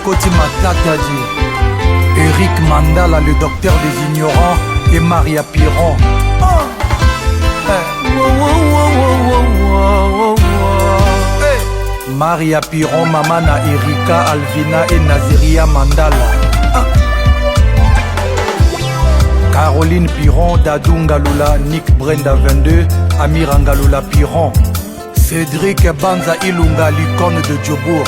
Koti Matata dit Eric Mandala, le docteur des ignorants, et Maria Piron. Maria Piron, Mamana Erika, Alvina et Naziria Mandala. Caroline Piron, Dadou Ngaloula, Nick Brenda 22, Amira Ngaloula Piron. Cédric Banza Ilunga, l'icône de Djobour.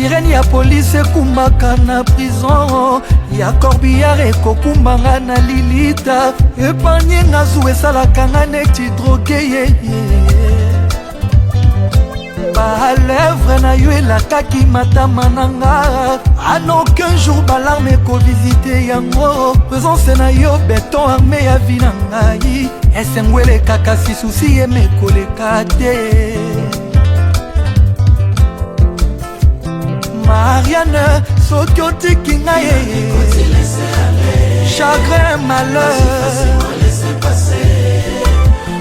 sirene ya polise ekumbaka na prison ya corbillard ekokumbanga na lilita epargne nga zu esalaka nga neti droge yeye balèvre na yo elakaki matama na nga an aucun jour balarme ekovisite yango présence na yo beton arme ya vi na ngai esengo elekaka sisusi yemekoleka te Marianne, soki otiki ngai chagrin malheur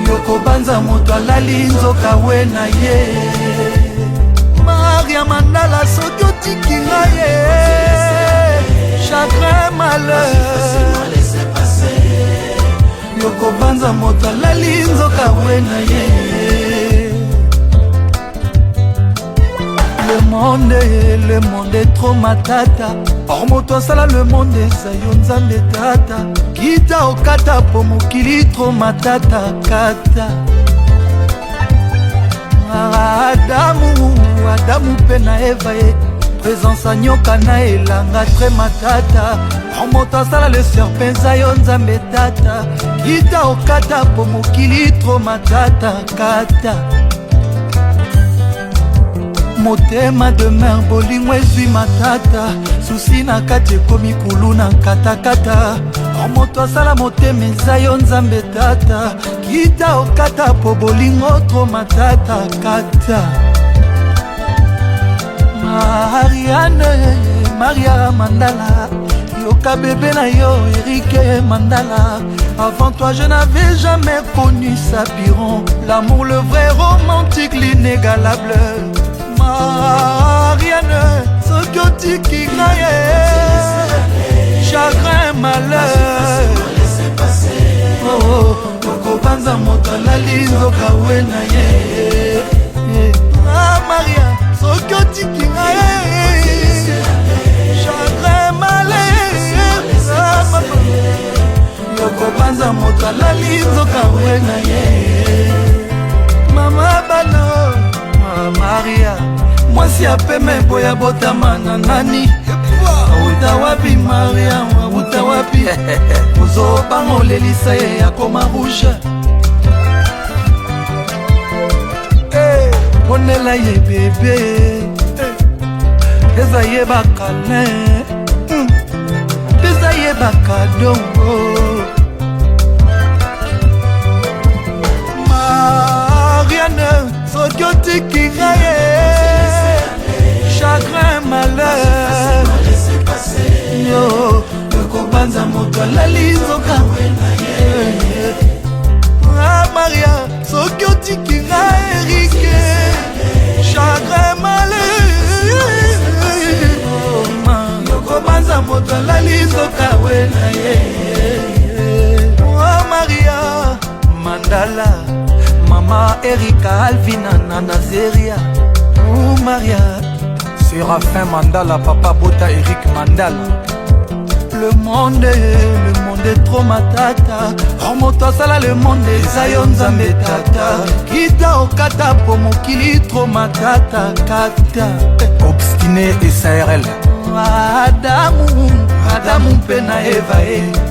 yokobanza moto alali nzoka we na ye Maria Mandala, soki otiki ngai chagrin malheur yokobanza moto alali nzoka we na ye Le monde est trop matata. Or moto asala le monde eza yo nzambe tata. Kita okata po mokili trop matata kata. Adamu pe na Eva ye. Présence a nyoka na elanga très matata. Or moto asala le serpent eza yo nzambe tata. Kita okata po mokili trop matata kata. Motema de mer bolingo ezwi matata susi na kati ekomi kulu na katakata moto asala motema eza yo nzambe tata kita okata po bolingo tro matata kata Maria Mandala yoka bébé na yo Eric Mandala avant toi je n'avais jamais connu Sapiron l'amour le vrai romantique l'inégalable Marianne, soki otiki ngai chagrin malheur okobanza moto alali nzoka we na ye Maria, soki otiki ngai chagrin malheur okobanza moto alali nzoka we na ye mama bano Maria mwasi apeme boya botama na nani auta wapi Maria auta wapi ozobanga olelisa ye akoma rouge ponela ye bebe eza ye bakale eza ye bakadongo Marianne soki otiki ngai chagrin malheur yo yokobanza moto alali nzoka Maria soki otiki ngai Eric chagrin malheur yokobanza moto alali nzoka we na ye Maria Mandala Mama Erika Alvina na Naziria Maria Séraphin Mandala, Papa Bota Eric Mandala. Le monde est trop matata. Remonte sala le monde eza yo nzambe tata. Kita okata po mokili trop matata kata. Obstiné et SARL. Adamu mpe na Eva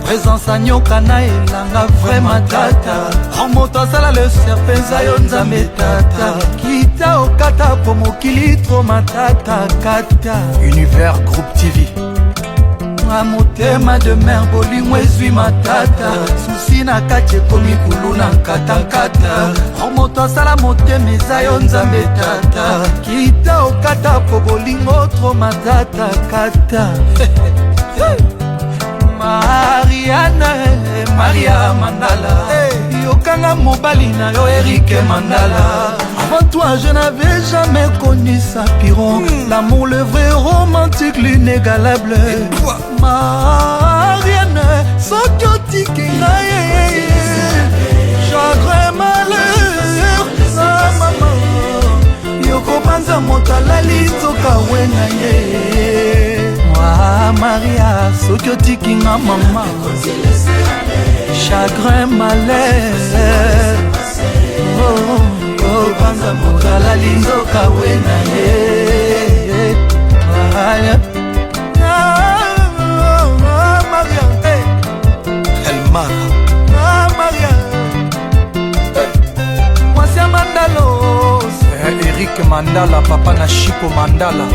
présence a nyoka na elanga vrai matata. Remonte sala le serpent eza yo nzambe tata. Kita okata po mokili trop matata kata. Univers Groupe TV. Motema de mer bolingo ezwi matata susi na kati ekomi kulu na nkatakata moto asala motema eza yo nzambe tata kita okata po bolingo tro matata kata Maria mobali na yo Eric Mandala. Avant toi je n'avais jamais connu ça Piron. L'amour le vrai romantique l'inégalable. Marianne soki otiki ngai chagrin malheur na mama yokobanza moto alali nzoka we na ye. Maria soki otiki nga mama chagrin malheur yokobanza moto alali nzoka we na ye. Maria Elmar Maria Mwasi ya Mandalo Eric Mandala, papa na Chipo Mandala,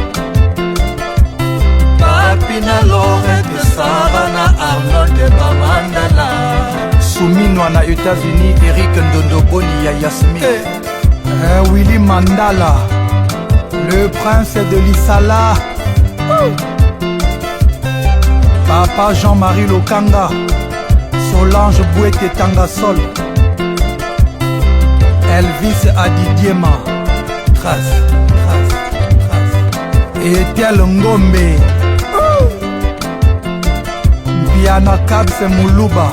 papi na Lorette Sara na Arnold Bamandala, Souminwa na États-Unis, Eric Ndondoboni ya Yasmin, Willy Mandala, le prince de l'Isala, papa Jean-Marie Lokanga, Solange Bouete Tangasol, Elvis Adidiema, Trace, Etiel Ngombe, Piana Kabse Moulouba,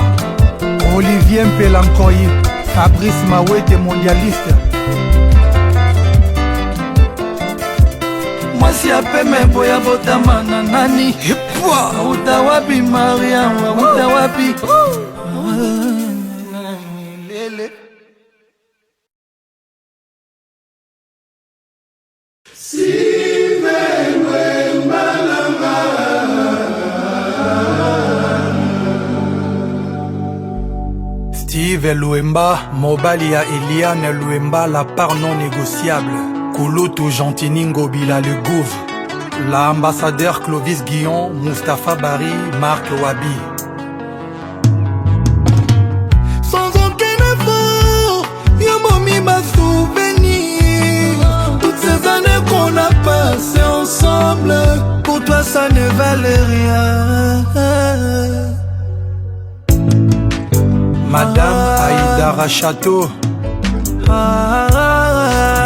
Olivier Mpelankoyi, Fabrice Mawete mondialiste. Mwasi ya peme boya botama na nani Uta wapi Maria, uta wapi Lele Steve Louemba, mobali ya Eliane Louemba, la part non négociable. Kouloutou Gentiningo Bila le Gouv, l'ambassadeur Clovis Guillon, Mustapha Bari, Marc Wabi. Sans aucun effort, Yamomi m'a souvenir. Toutes ces années qu'on a passées ensemble, pour toi ça ne valait rien. Madame Aïdara Château,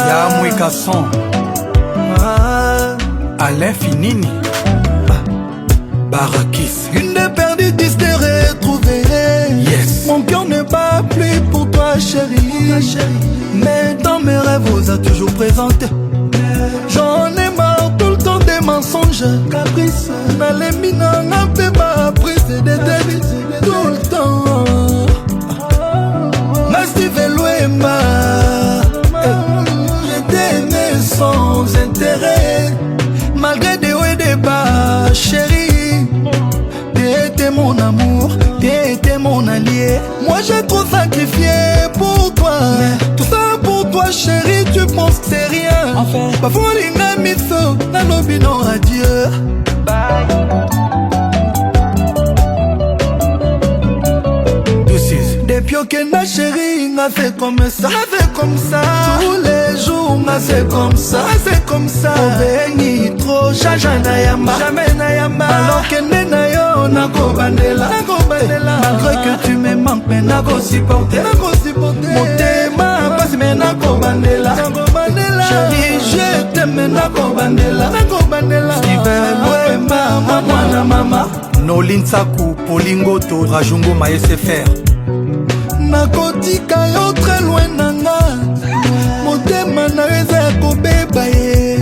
Yamoué Kasson, Alain Finini, Barakis. Une des perdues, 10 de retrouver. Yes. Mon cœur ne bat plus pour toi chérie. Mais dans mes rêves vous a toujours présenté. J'en ai marre tout le temps des mensonges. Caprice, Nalemina n'a pas ma prise de tête. Tout le temps. Steve Louemba, je t'aimais sans intérêt. Malgré des hauts et des bas, chérie. T'étais mon amour, t'étais mon allié. Moi j'ai trop sacrifié pour toi. Tout ça pour toi chérie, tu penses que c'est rien. Parfois l'inga miso, na lobi non adieu. Bye. Depuis que ma chérie m'a fait comme ça, tous les jours m'a fait comme ça, On bénit trop, jamais nayama. Alors que nenayo nako bandela, malgré que tu me manques, mais nako supporter. Motema passe mais nako bandela, chérie je t'aime nako bandela. Steven Louemba, mama. Nolinsaku, Polingoto, Rajungo Maesfr. Nakotika yo très loin nanga. Motema na eza ya kobeba ye.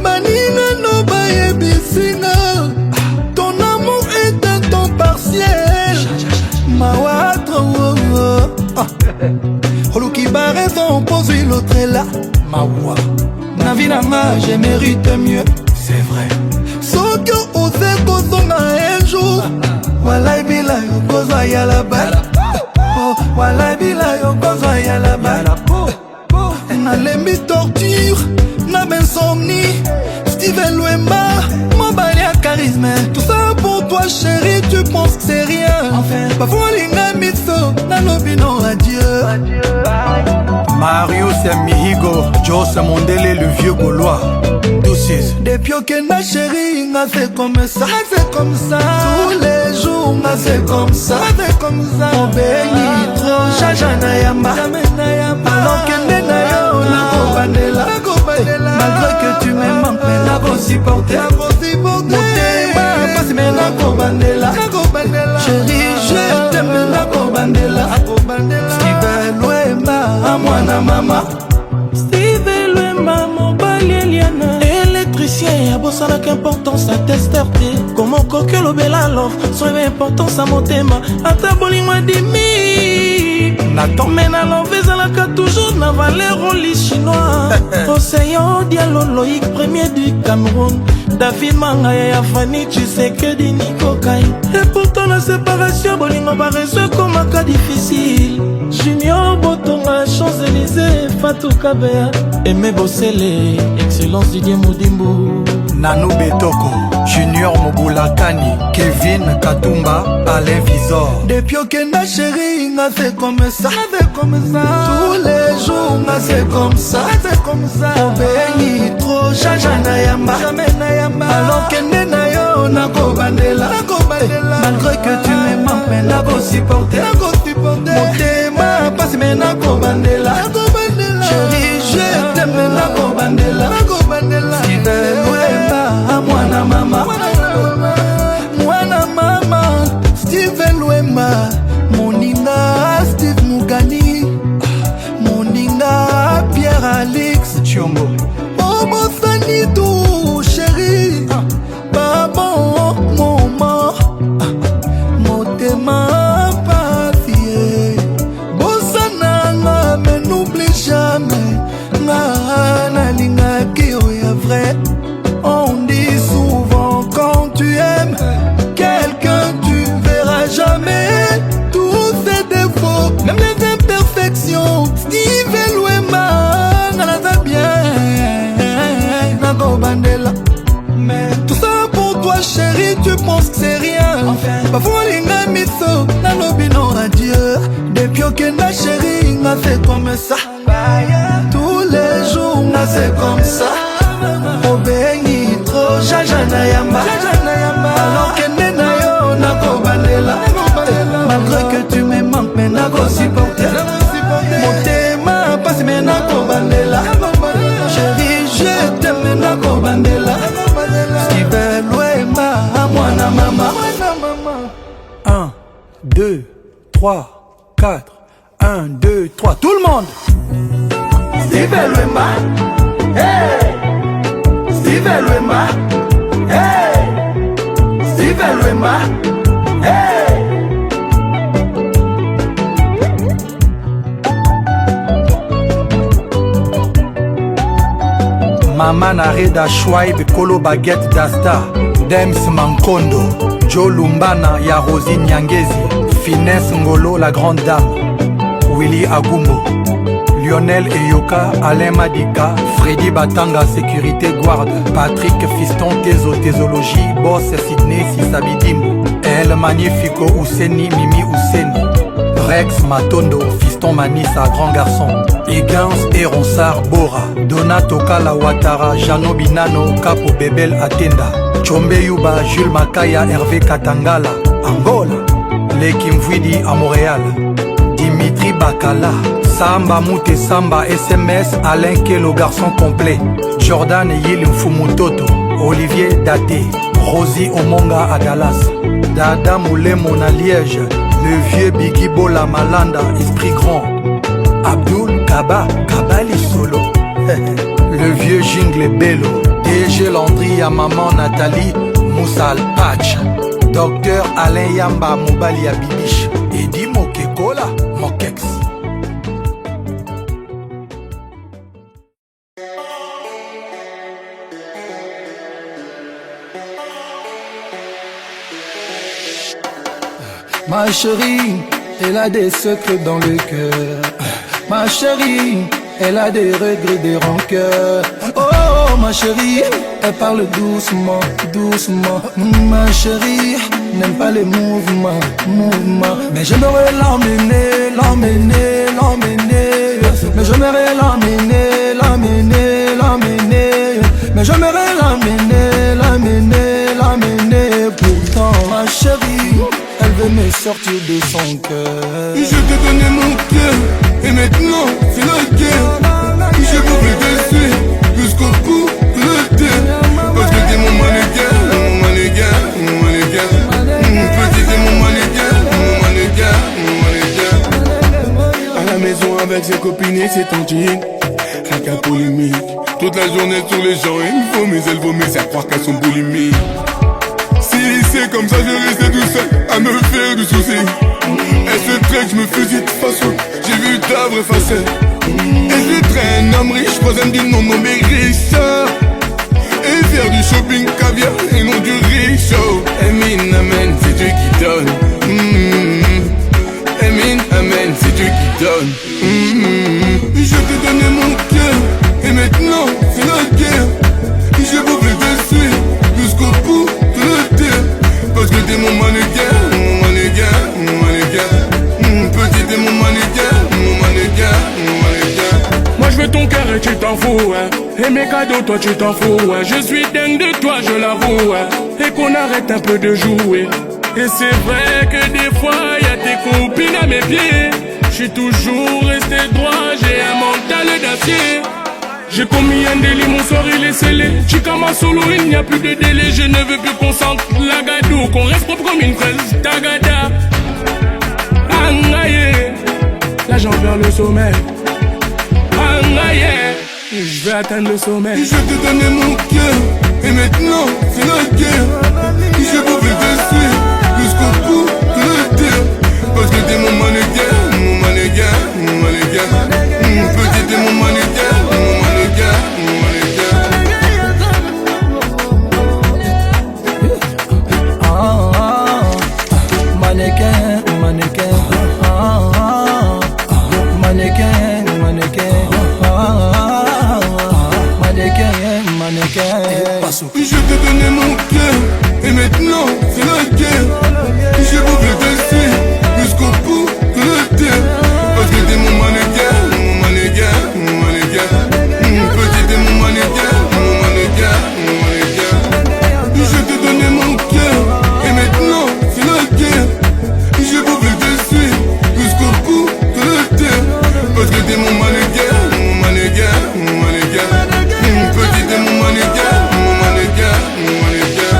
Manina no baye bisina. Ton amour est un temps partiel. Mawatro Oluki ba raison pose l'autre est là. Mawa. Na vie nanga je mérite mieux. C'est vrai. Sokyo ose kozonga un jour. Walai bila yo kozwa ya la bala. Wala bila yo kozwa ya la bala. Nalembi torture, na bensomnie. Steven Louemba, mobali ya charisme. Tout ça pour toi chérie, tu penses que c'est rien. Parfois l'inga miso, na lobi non adieu. Marius Mihigo, Joss Mondele, le vieux Gaulois. Depuis que ma chérie m'a fait comme ça, tous les jours m'a c'est comme ça, on bénit trop, Jajana Yamba, alors que Nenayo, Nakobandela, malgré que tu me manques, mais Nako supporter, Motema, passe mais Nakobandela, chérie, je t'aime, Nakobandela, Steven Louemba, à moi na maman, Steven Louemba, mon balieliana, électricien, y'a bosalaka importance à testeur te, comment coque l'obel alors, soyez importance à motema, ata bolingo demi, Nathan mena l'envezalaka toujours na valeur au lit chinois, Océan Diallo Loïc, premier du Cameroun, David Mangaya Fanny, tu sais que di Nico Kai, et pourtant la séparation, bolingo va résoudre comme un cas difficile, Junior Botonga, Champs-Élysées, Fatou Kabea, Aimé Bossele, excellence Didier Moudimbo, Nano Betoko, Junior Mobulakani, Kevin Katumba, Alain Visor. depuis que ma chérie m'a fait comme ça, tous les jours m'a fait comme ça, on bénit trop, Jajana Yamba, alors que Nenayo Nakobandela, malgré que tu me manques, mais Nako supporter, Motema, passe mais Nakobandela, chérie, je t'aime, Nakobandela, Steven Louemba, à moi na maman, Steven Louemba, Moninga, Steve Mougani, Moninga, Pierre Alix, Chiongo. Oh mon Sanidou, chéri, pas bon moment, Motema, pas fier, Bossananga, mais n'oublie jamais, Nalinga qui est vrai, on dit souvent quand tu aimes quelqu'un, tu verras jamais tous ses défauts, même les imperfections. Steven Louemba, n'en va bien, Nakobandela. Mais tout ça pour toi, chérie, tu penses que c'est rien. Parfois, l'inga mitso, nanobino adieu. Depuis que ma chérie m'a fait comme ça, tous les jours, m'a fait comme ça. On bénit trop, Jajana Yamba, alors que Nenayo Nakobandela, malgré que tu me manques, mais Nako supporter, Motema, passe mais Nakobandela, chérie, je t'aime, Nakobandela, Steven Louemba, à moi na maman. 1, 2, 3, 4. 1, 2, 3. Tout le monde. Steven Louemba, hey! Steven Louemba, hey! Steven Louemba, hey! Mama Nareda Schweib, Kolo Baguette Dasta, Dems Mankondo, Joe Lumbana, Yarosi Nyangezi, Finesse Ngolo, la grande dame, Willy Agumbo, Lionel Eyoka, Alain Madika, Freddy Batanga, sécurité guarde, Patrick Fiston, Thésologie, Boss Sydney Sisabidimbo, El Magnifico Ouseni, Mimi Ouseni, Rex Matondo, Fiston Manissa, grand garçon, Higgins et Ronsard Bora, Donato Kala Ouattara, Jano Binano, Capo Bebel Atenda, Chombe Yuba, Jules Makaya, Hervé Katangala, Angola, Lekim Mvidi à Montréal, Dimitri Bakala, Samba Moute Samba SMS, Alain Kelo garçon complet, Jordan Yil Mfumutoto, Olivier Daté, Rosie Omonga à Dallas, Dada Moulemo na Liège, le vieux Biggie Bola Malanda, esprit grand, Abdul Kaba, Kabali Solo, le vieux Jingle Bello, DG Landry à maman Nathalie, Moussal Patch, Docteur Alain Yamba Mobali à Bibiche, Eddie Mokekola, Mokex. Ma chérie, elle a des secrets dans le cœur. Ma chérie, elle a des regrets, des rancœurs. Oh ma chérie, elle parle doucement, doucement. Ma chérie, n'aime pas les mouvements, mouvements. Mais j'aimerais l'emmener, l'emmener, l'emmener. Mais j'aimerais l'emmener, l'emmener, l'emmener. Mais j'aimerais l'emmener, l'emmener, l'emmener. Pourtant ma chérie, elle veut me sortir de son cœur. Je t'ai donné mon cœur, et maintenant c'est la guerre. Je veux plus te suivre jusqu'au bout de la terre. Parce que t'es mon mannequin, mon mannequin, mon mannequin. Petit t'es mon mannequin, mon mannequin, mon mannequin. À la maison avec ses copines et ses tantines, rien qu'un polémique. Toute la journée sur les gens, elles vomissent à croire qu'elles sont boulimiques. Si c'est comme ça, je restais tout seul à me faire du souci. Elle se traite, je me fusille de façon. J'ai vu ta vraie facette. Elle se traîne, homme riche, troisième du nom nommé Richard. Et faire du shopping caviar et non du riche. Amen, amen, c'est Dieu qui donne. Amen, amen, c'est Dieu qui donne. Je t'ai donné mon cœur, et maintenant c'est la guerre. Je veux plus te suivre jusqu'au bout de la terre. Parce que t'es mon mannequin, mon mannequin, mon mannequin. Petit t'es mon mannequin, mon mannequin, mon mannequin. Moi je veux ton cœur et tu t'en fous, hein. Et mes cadeaux toi tu t'en fous, hein. Je suis dingue de toi, je l'avoue, hein. Et qu'on arrête un peu de jouer. Et c'est vrai que des fois y'a tes copines à mes pieds. Je suis toujours resté droit, j'ai un mental d'acier. J'ai commis un délit, mon sort il est scellé. Chikama solo, il n'y a plus de délai. Je ne veux plus qu'on sente la gadou, qu'on reste propre comme une fraise. Tagada, Angaye, là j'en vers le sommet. Angaye, je vais atteindre le sommet. Je t'ai donné mon cœur, et maintenant c'est la guerre. Je veux plus te suivre jusqu'au bout de la terre. Parce que t'es mon mannequin, mon mannequin, mon mannequin. Petit t'es mon mannequin, mon mannequin, mon mannequin. Mannequin, mannequin, mannequin, mannequin, mannequin. Je t'ai donné mon cœur, et maintenant c'est la guerre. Je veux plus te suivre jusqu'au bout de la terre. Parce que t'es mon mannequin, mon mannequin, mon mannequin. Petit t'es mon mannequin, mon mannequin, mon mannequin. Je t'ai donné mon cœur, et maintenant c'est la guerre. Je veux plus te suivre jusqu'au bout de la terre. Parce que t'es mon mannequin, mon mannequin, mon mannequin. Petit t'es mon mannequin, mon mannequin, mon mannequin.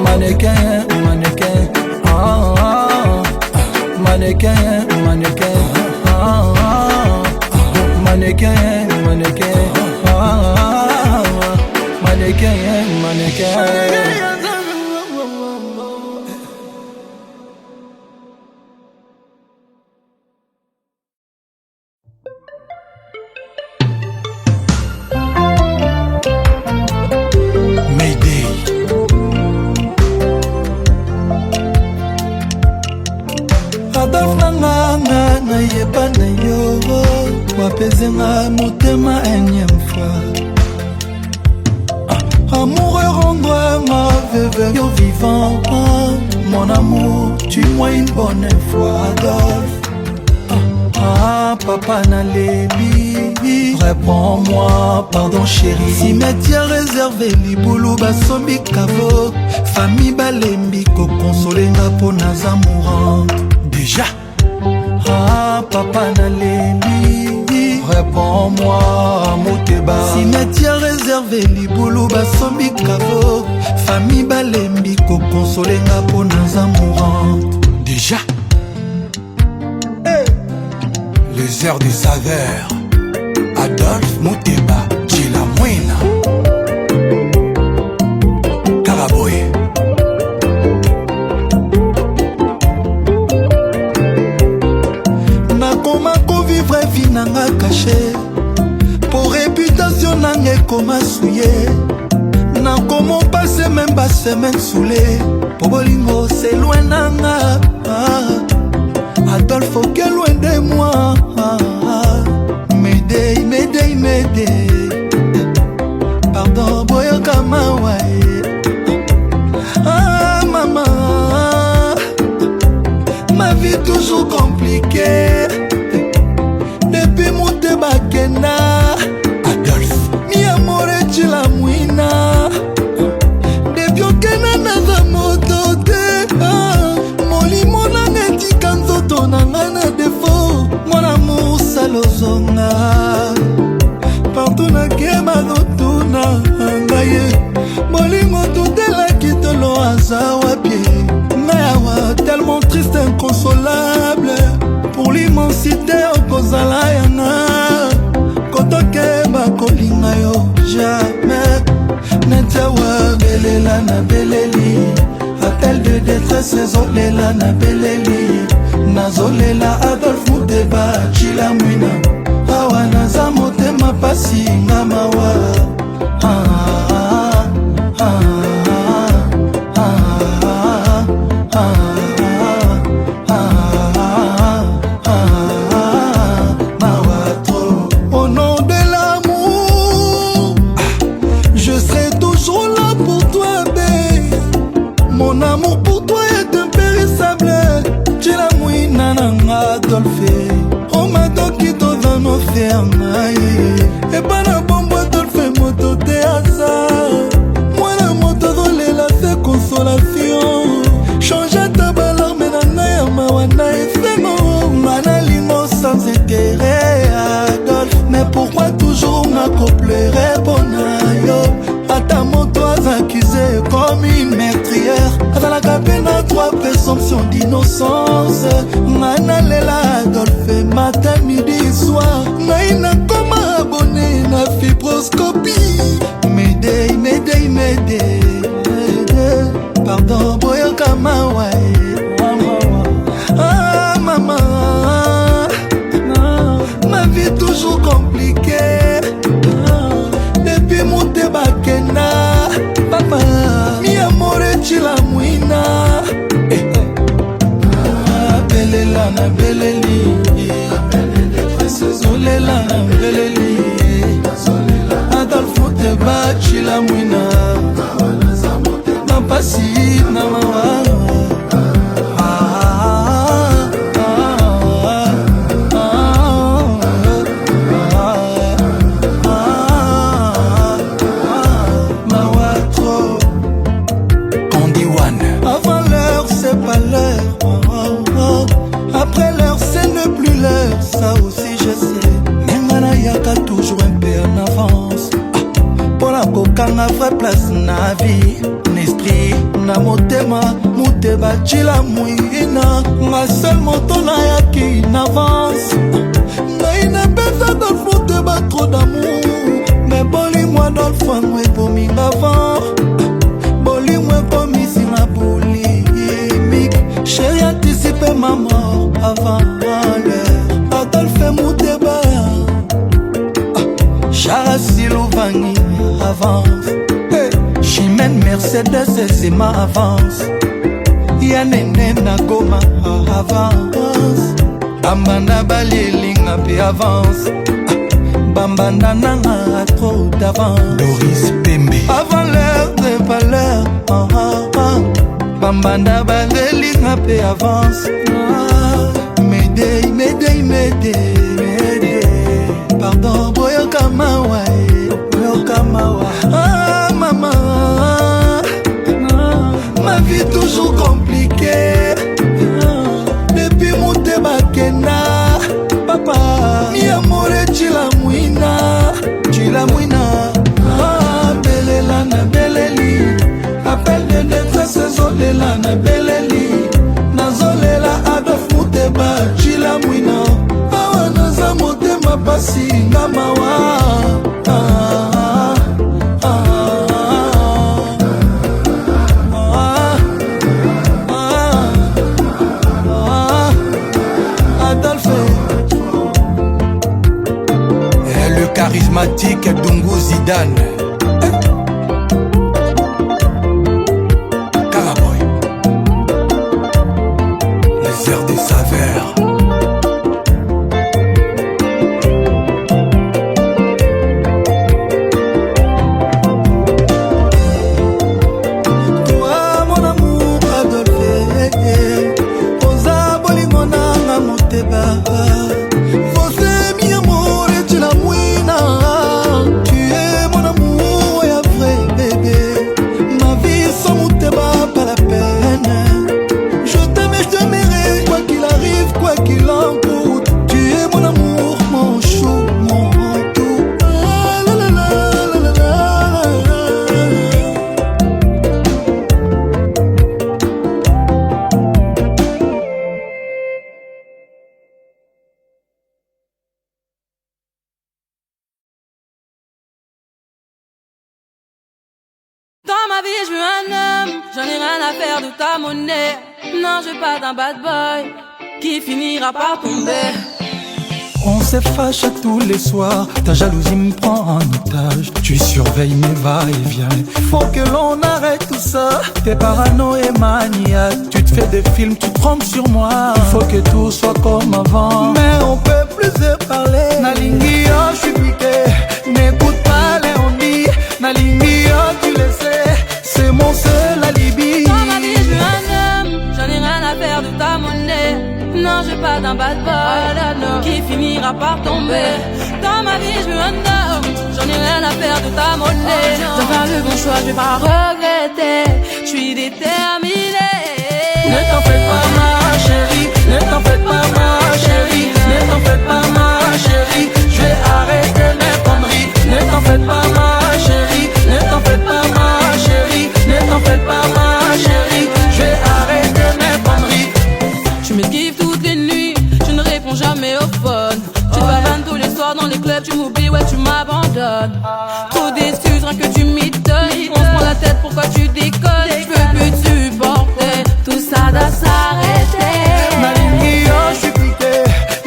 Mannequin, mannequin, mannequin, mannequin, mannequin, mannequin, mannequin, mannequin. Mayday. Adolphe nanga na yeba na yo wapezenga motema énième fois. Amoureux rends-moi ma veuve yo vivant. Mon amour, tue-moi une bonne fois Adolphe. Papa Nalébi, réponds-moi, pardon chérie. Cimetière réservé, Liboulou, Basombi, Kavo. Famille Balembi, Kokonsolenga pour Naza mourante. Déjà. Papa Nalébi, réponds-moi, Moteba. Cimetière réservé, Liboulou, Basombi, Kavo. Famille Balembi, Kokonsolenga pour Naza mourante. Déjà. Les heures des saveurs. Adolphe Moteba, Chilamwena, Karaboy. Nakoma ko vivre vie nanga caché. Pour réputation nanga ekoma souillé. Nakoma passer même ba semaine saoulé. Pour bolingo c'est loin nanga. Adolphe, ok, loin de moi. Mayday, mayday, mayday. Pardon, boyo kamawaye. Maman, ma vie toujours compliquée. Depuis mon débat Kena. Adolphe. Mi amore Chilamwena. Depuis Kena naza moto te. détresse ezolela na beleli nazolela Adolphe Muteba Chila Mwina awa naza motema pasi nga mawa au nom de l'amour je serai toujours là pour toi babe. Mon amour pour toi est impérissable. Chila Mwina nanga Adolphe omadoki toza noferna ye ebana bombo Adolphe moto te asa mwana moto zolela se consolation change ta balarme na ngai ya mawa na esengo ngana lingo sans intérêt Adolphe mais pourquoi toujours nakoplere mpona yo ata moto accusé comme une meurtrière azalaka mpe na trois présomption d'innocence ngai nalela Adolphe matin midi soir ngai nakoma abonné na fibroscopie Mayday, Mayday, Mayday, pardon boyoka mawa ah maman ma vie toujours compliquée depuis Muteba Kena papa mi amore Chila Mwina belela na beleli zolela na beleli Adolphe Muteba Chila Mwina mapasi na mawa après l'heure c'est ne plus l'heure ça aussi je sais nengana yaka toujours un peu en avance pona kokanga vraie place na vie n'esprit na motema Muteba Chila Mwina nga seul moto nayaki in avance ngai napesa Adolphe Muteba trop d'amour mais bolimwe Adolphe ango ebominga avant bolimwe ekomisi na bolimik chéri anticipe ma mort avant l'heure Adolphe Muteba Charasi Louvangi avance Chimène Mercedes et ma avance Yanene na Goma avance Bambana Balielinga pe avance Bambana nanga trop d'avance Doris Pembe avant l'heure de pas l'heure Bambana Balielinga pe avance Mayday, Mayday, Mayday, Mayday pardon boyoka mawa ah maman ma vie toujours compliquée depuis Muteba Kena papa mi amore Chila Mwina ah belela na beleli appel de détresse zolela na beleli nazolela Adolphe Muteba Chila Mwina awa naza motema pasi nga mawa Adolphe le charismatique Dungu Zidane Caraboy les airs des saveurs pas la peine. Je t'aime et je t'aimerai quoi qu'il arrive. de ta monnaie. Non, je veux pas d'un bad boy qui finira par tomber. On se fâche tous les soirs, ta jalousie me prend en otage. Tu surveilles mes va-et-vient. Faut que l'on arrête tout ça. T'es parano et maniaque. Tu te fais des films, tu te trompes sur moi. Il faut que tout soit comme avant. Mais on peut plus se parler. Nalingi, oh, je suis piqué. N'écoute pas les on dit. Nalingi, oh, tu le sais. C'est mon seul alibi. Dans ma vie, je veux un homme. J'en ai rien à faire de ta monnaie. Non, je veux pas d'un bad boy qui finira par tomber. Dans ma vie, je veux un homme. J'en ai rien à faire de ta monnaie. Je vais faire le bon choix, je vais pas regretter. Je suis déterminée. Ne t'en fais pas ma chérie. Ne t'en fais pas ma chérie. Ne t'en fais pas ma chérie. Je vais arrêter mes conneries. Ne t'en fais pas ma chérie. Ne t'en fais pas ma chérie. Ne t'en fais pas ma chérie. Je vais arrêter mes conneries. Tu m'esquives toutes les nuits, tu ne réponds jamais au phone. Tu te bavannes tous les soirs dans les clubs, tu m'oublies, ouais tu m'abandonnes. Trop d'excuses, rien que tu m'étonnes. On se prend la tête, pourquoi tu déconnes? Je peux plus te supporter, tout ça doit s'arrêter. Nalingi, oh, je suis piqué.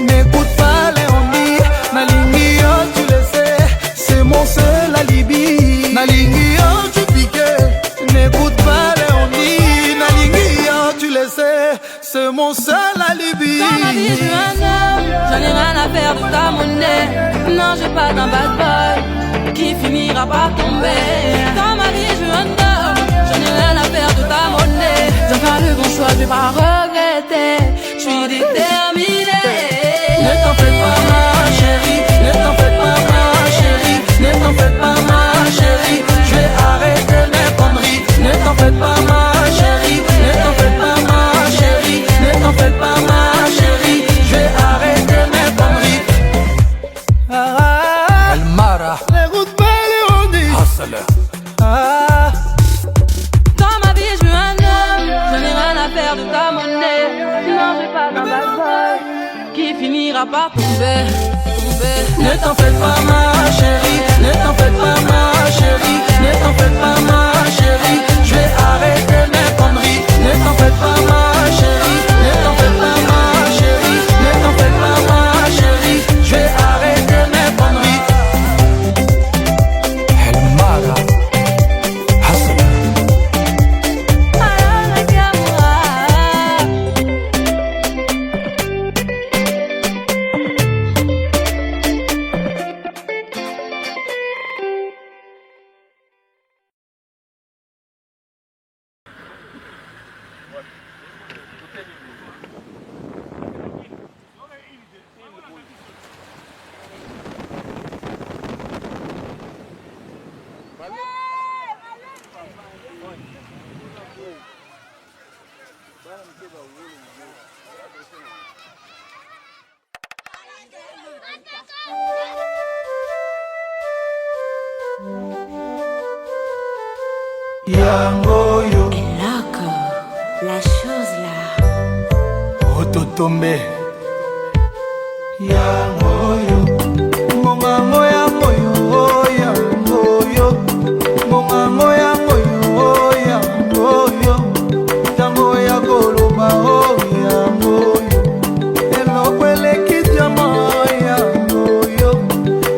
N'écoute pas les on-dit. Nalingi, oh, tu le sais. C'est mon seul alibi. Nalingi, oh, je suis piqué. N'écoute pas les on-dit. Nalingi, oh, tu le sais. C'est mon seul alibi. Dans ma vie, je veux un homme. J'en ai rien à faire de ta monnaie. Non, j'ai pas d'un bad boy qui finira par tomber. Dans ma vie, je veux un homme. J'en ai rien à faire de ta monnaie. Je vais faire le bon choix, je vais pas regretter. Je suis déterminée. Ne t'en fais pas ma chérie. Ne t'en fais pas ma chérie. Ne t'en fais pas ma chérie. Je vais arrêter mes conneries. Ne t'en fais pas ma chérie. Ne t'en fais pas ma chérie. Ne t'en fais pas ma chérie. Je vais arrêter mes conneries. Ah, El Mara. Les routes belles on dit. Hustler. Ah, Dans ma vie, je veux un homme. J'en ai rien à faire de ta monnaie. Non, j'ai pas d'un bad boy qui finira par tomber. Ne t'en fais pas ma chérie. Ne t'en fais pas ma chérie. Ne t'en fais pas ma chérie. Je vais arrêter mes conneries. Ne t'en fais pas ma chérie. Ne t'en fais pas ma chérie. Ne t'en fais pas ma chérie. Je vais arrêter mes conneries. El Mara. Hustler. Yangoyo. Et loco, la chose là. Ototombe. Yangoyo. Mongango yangoyo. Yangoyo. Mongango yangoyo. Yangoyo. Tango ya koloba. Yangoyo. Eloko eleki diama. Yangoyo.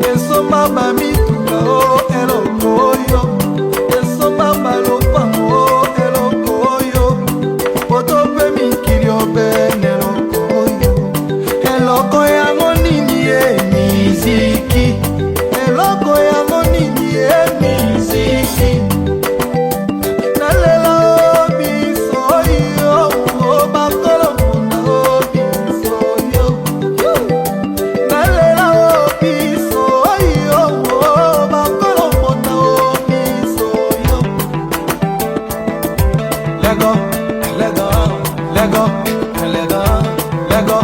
Esoma bamituka. Eloko yo. Esoma balopango. Eloko yo. Otope mikili obene. Eloko yo. Eloko yango nini ye miziki. Eloko yango nini ye miziki. Nalela obiso yo. Bakolo muna obiso yo. Nalela obiso yo. Bakolo muna obiso yo. Lego, Lego, Lego, Lego, Lego,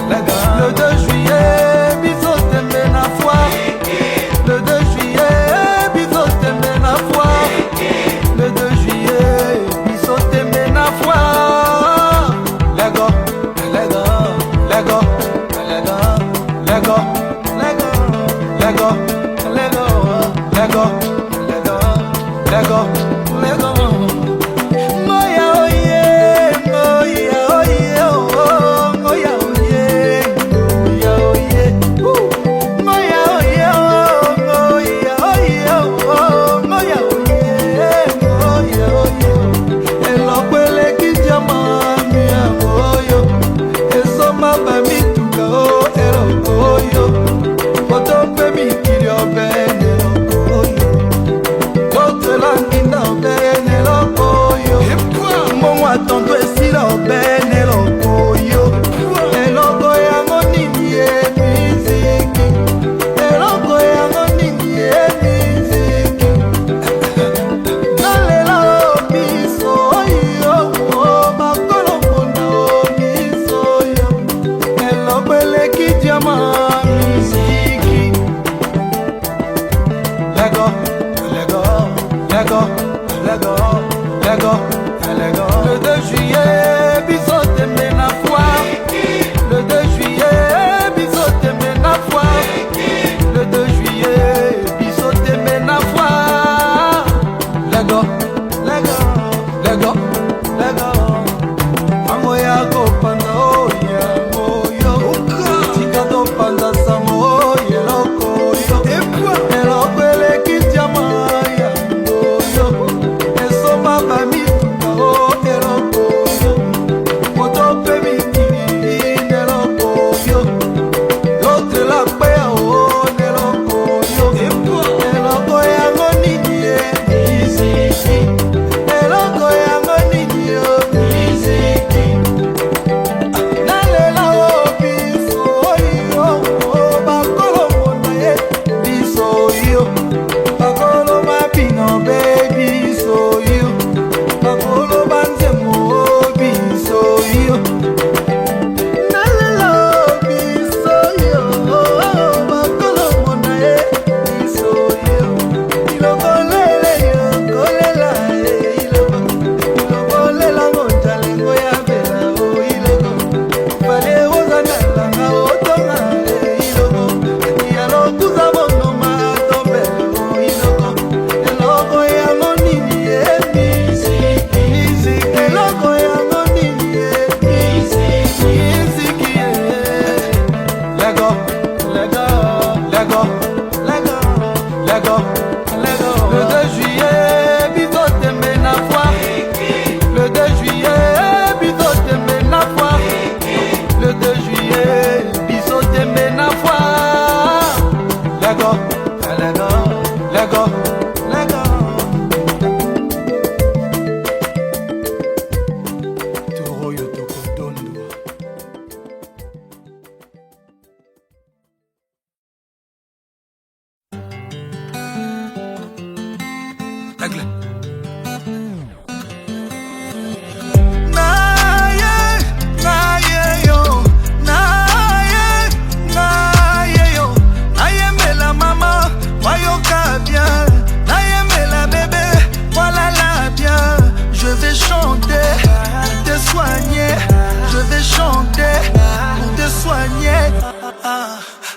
Lego. Le 2 juillet, bisous t'aimes la foire. Le 2 juillet, bisous t'aimes la foire. Le 2 juillet, bisous t'aimes la foire. Lego, Lego, Lego, Lego, Lego, Lego, Lego, Lego, Lego, Lego, Lego, Lego. Moya oye,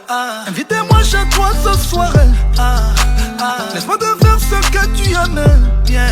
Invitez-moi chez toi ce soir. Laisse-moi te faire ce que tu aimes. Bien,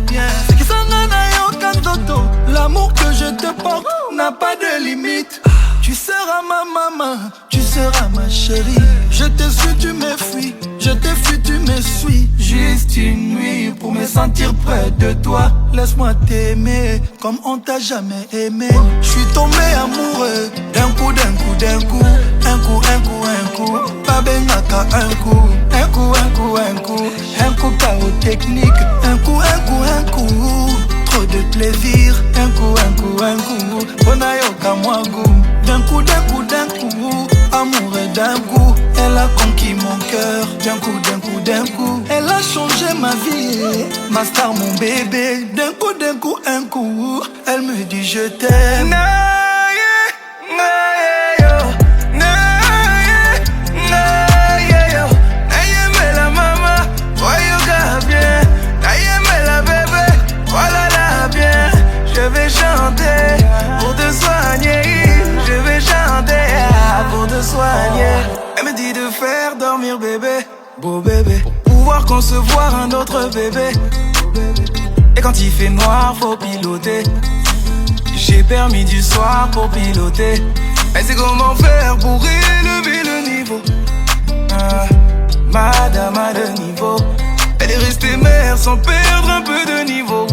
bien. C'est qui s'en a aucun toto. L'amour que je te porte n'a pas de limite. Tu seras ma maman, tu seras ma chérie. Je te suis, tu me fuis. Je te fuis, tu me suis. Juste une nuit pour me sentir près de toi. Laisse-moi t'aimer comme on t'a jamais aimé. Je suis tombé amoureux d'un coup, d'un coup, d'un coup. Un coup, un coup, un coup. Pas benaka un coup. Un coup, un coup, un coup. Un coup chaos technique. Un coup, un coup, un coup. Trop de plaisir. Un coup, un coup, un coup. Bonayoka moi goût. D'un coup, d'un coup, d'un coup. Amoureux d'un coup. Elle a conquis mon cœur. D'un coup, d'un coup, d'un coup. Elle a changé ma vie. Ma star, mon bébé. D'un coup, un coup. Elle me dit je t'aime. Je vais chanter pour te soigner. Je vais chanter pour te soigner. Elle me dit de faire dormir bébé, beau bébé, pour pouvoir concevoir un autre bébé. Et quand il fait noir, faut piloter. J'ai permis du soir pour piloter. Elle sait comment faire pour élever le niveau. Madame a le niveau. Elle est restée mère sans perdre un peu de niveau.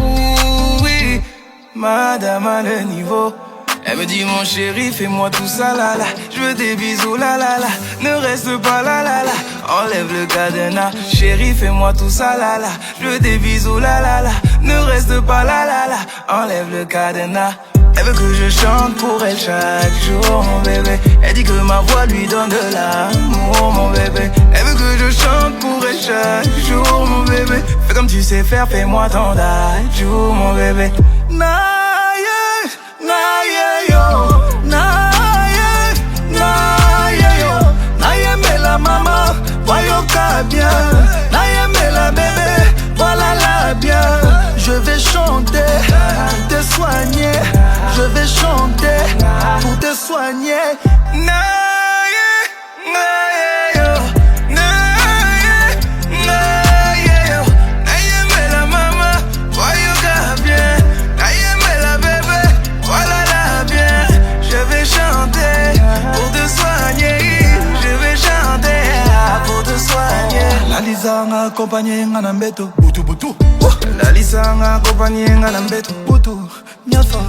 Oui, madame a le niveau. Elle me dit mon chéri, fais-moi tout ça là là. Je veux des bisous là là là. Ne reste pas là là là. Enlève le cadenas. Chéri, fais-moi tout ça là là. Je veux des bisous là là là. Ne reste pas là là là. Enlève le cadenas. Elle veut que je chante pour elle chaque jour, mon bébé. Elle dit que ma voix lui donne de l'amour, mon bébé. Elle veut que je chante pour elle chaque jour, mon bébé. Fais comme tu sais faire, fais-moi ton dadju, mon bébé. Naye, naye yo, naye, naye yo. Naye me la maman, voyoka bien. Naye me la bébé, voilà la bien. Je vais chanter pour te soigner. Je vais chanter pour te soigner. Naye, naye yo, naye, naye yo. Naye me la maman, voyoka bien. Naye me la bébé, voilà la bien. Je vais chanter pour te soigner. Je vais chanter pour te soigner. La Lisa m'a accompagné en ambeto. Boutou boutou. La Lisa m'a accompagné en ambeto. Boutou.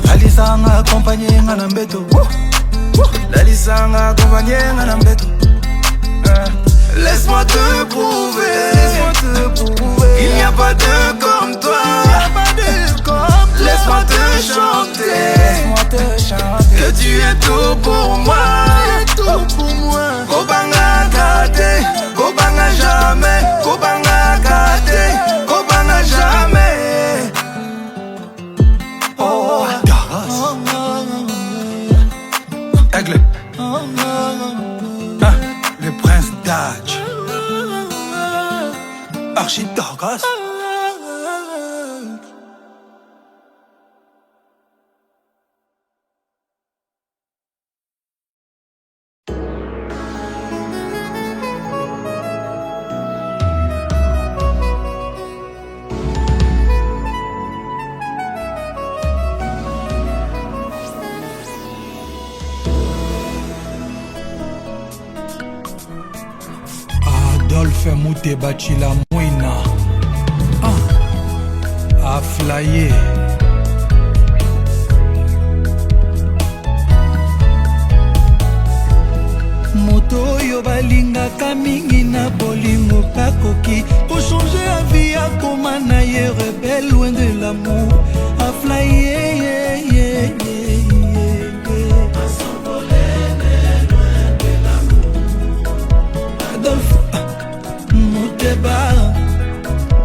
La Lisa m'a accompagné en ambeto. La Lisa m'a accompagné en ambeto. Laisse-moi te prouver, il n'y a pas de comme toi. Laisse-moi te chanter, que tu es tout pour moi. Kobanga gâté, Kobanga jamais, Kobanga gâté, Kobanga jamais. Oh, Daras. Aigle. Le prince d'Adj. Archie Daras. Adolphe Mouteba Chila Mouina a flyé. Moto oyo balingaka mingi na bolingo bakoki pour changer la vie akoma na ye rebelle loin de l'amour a flyé.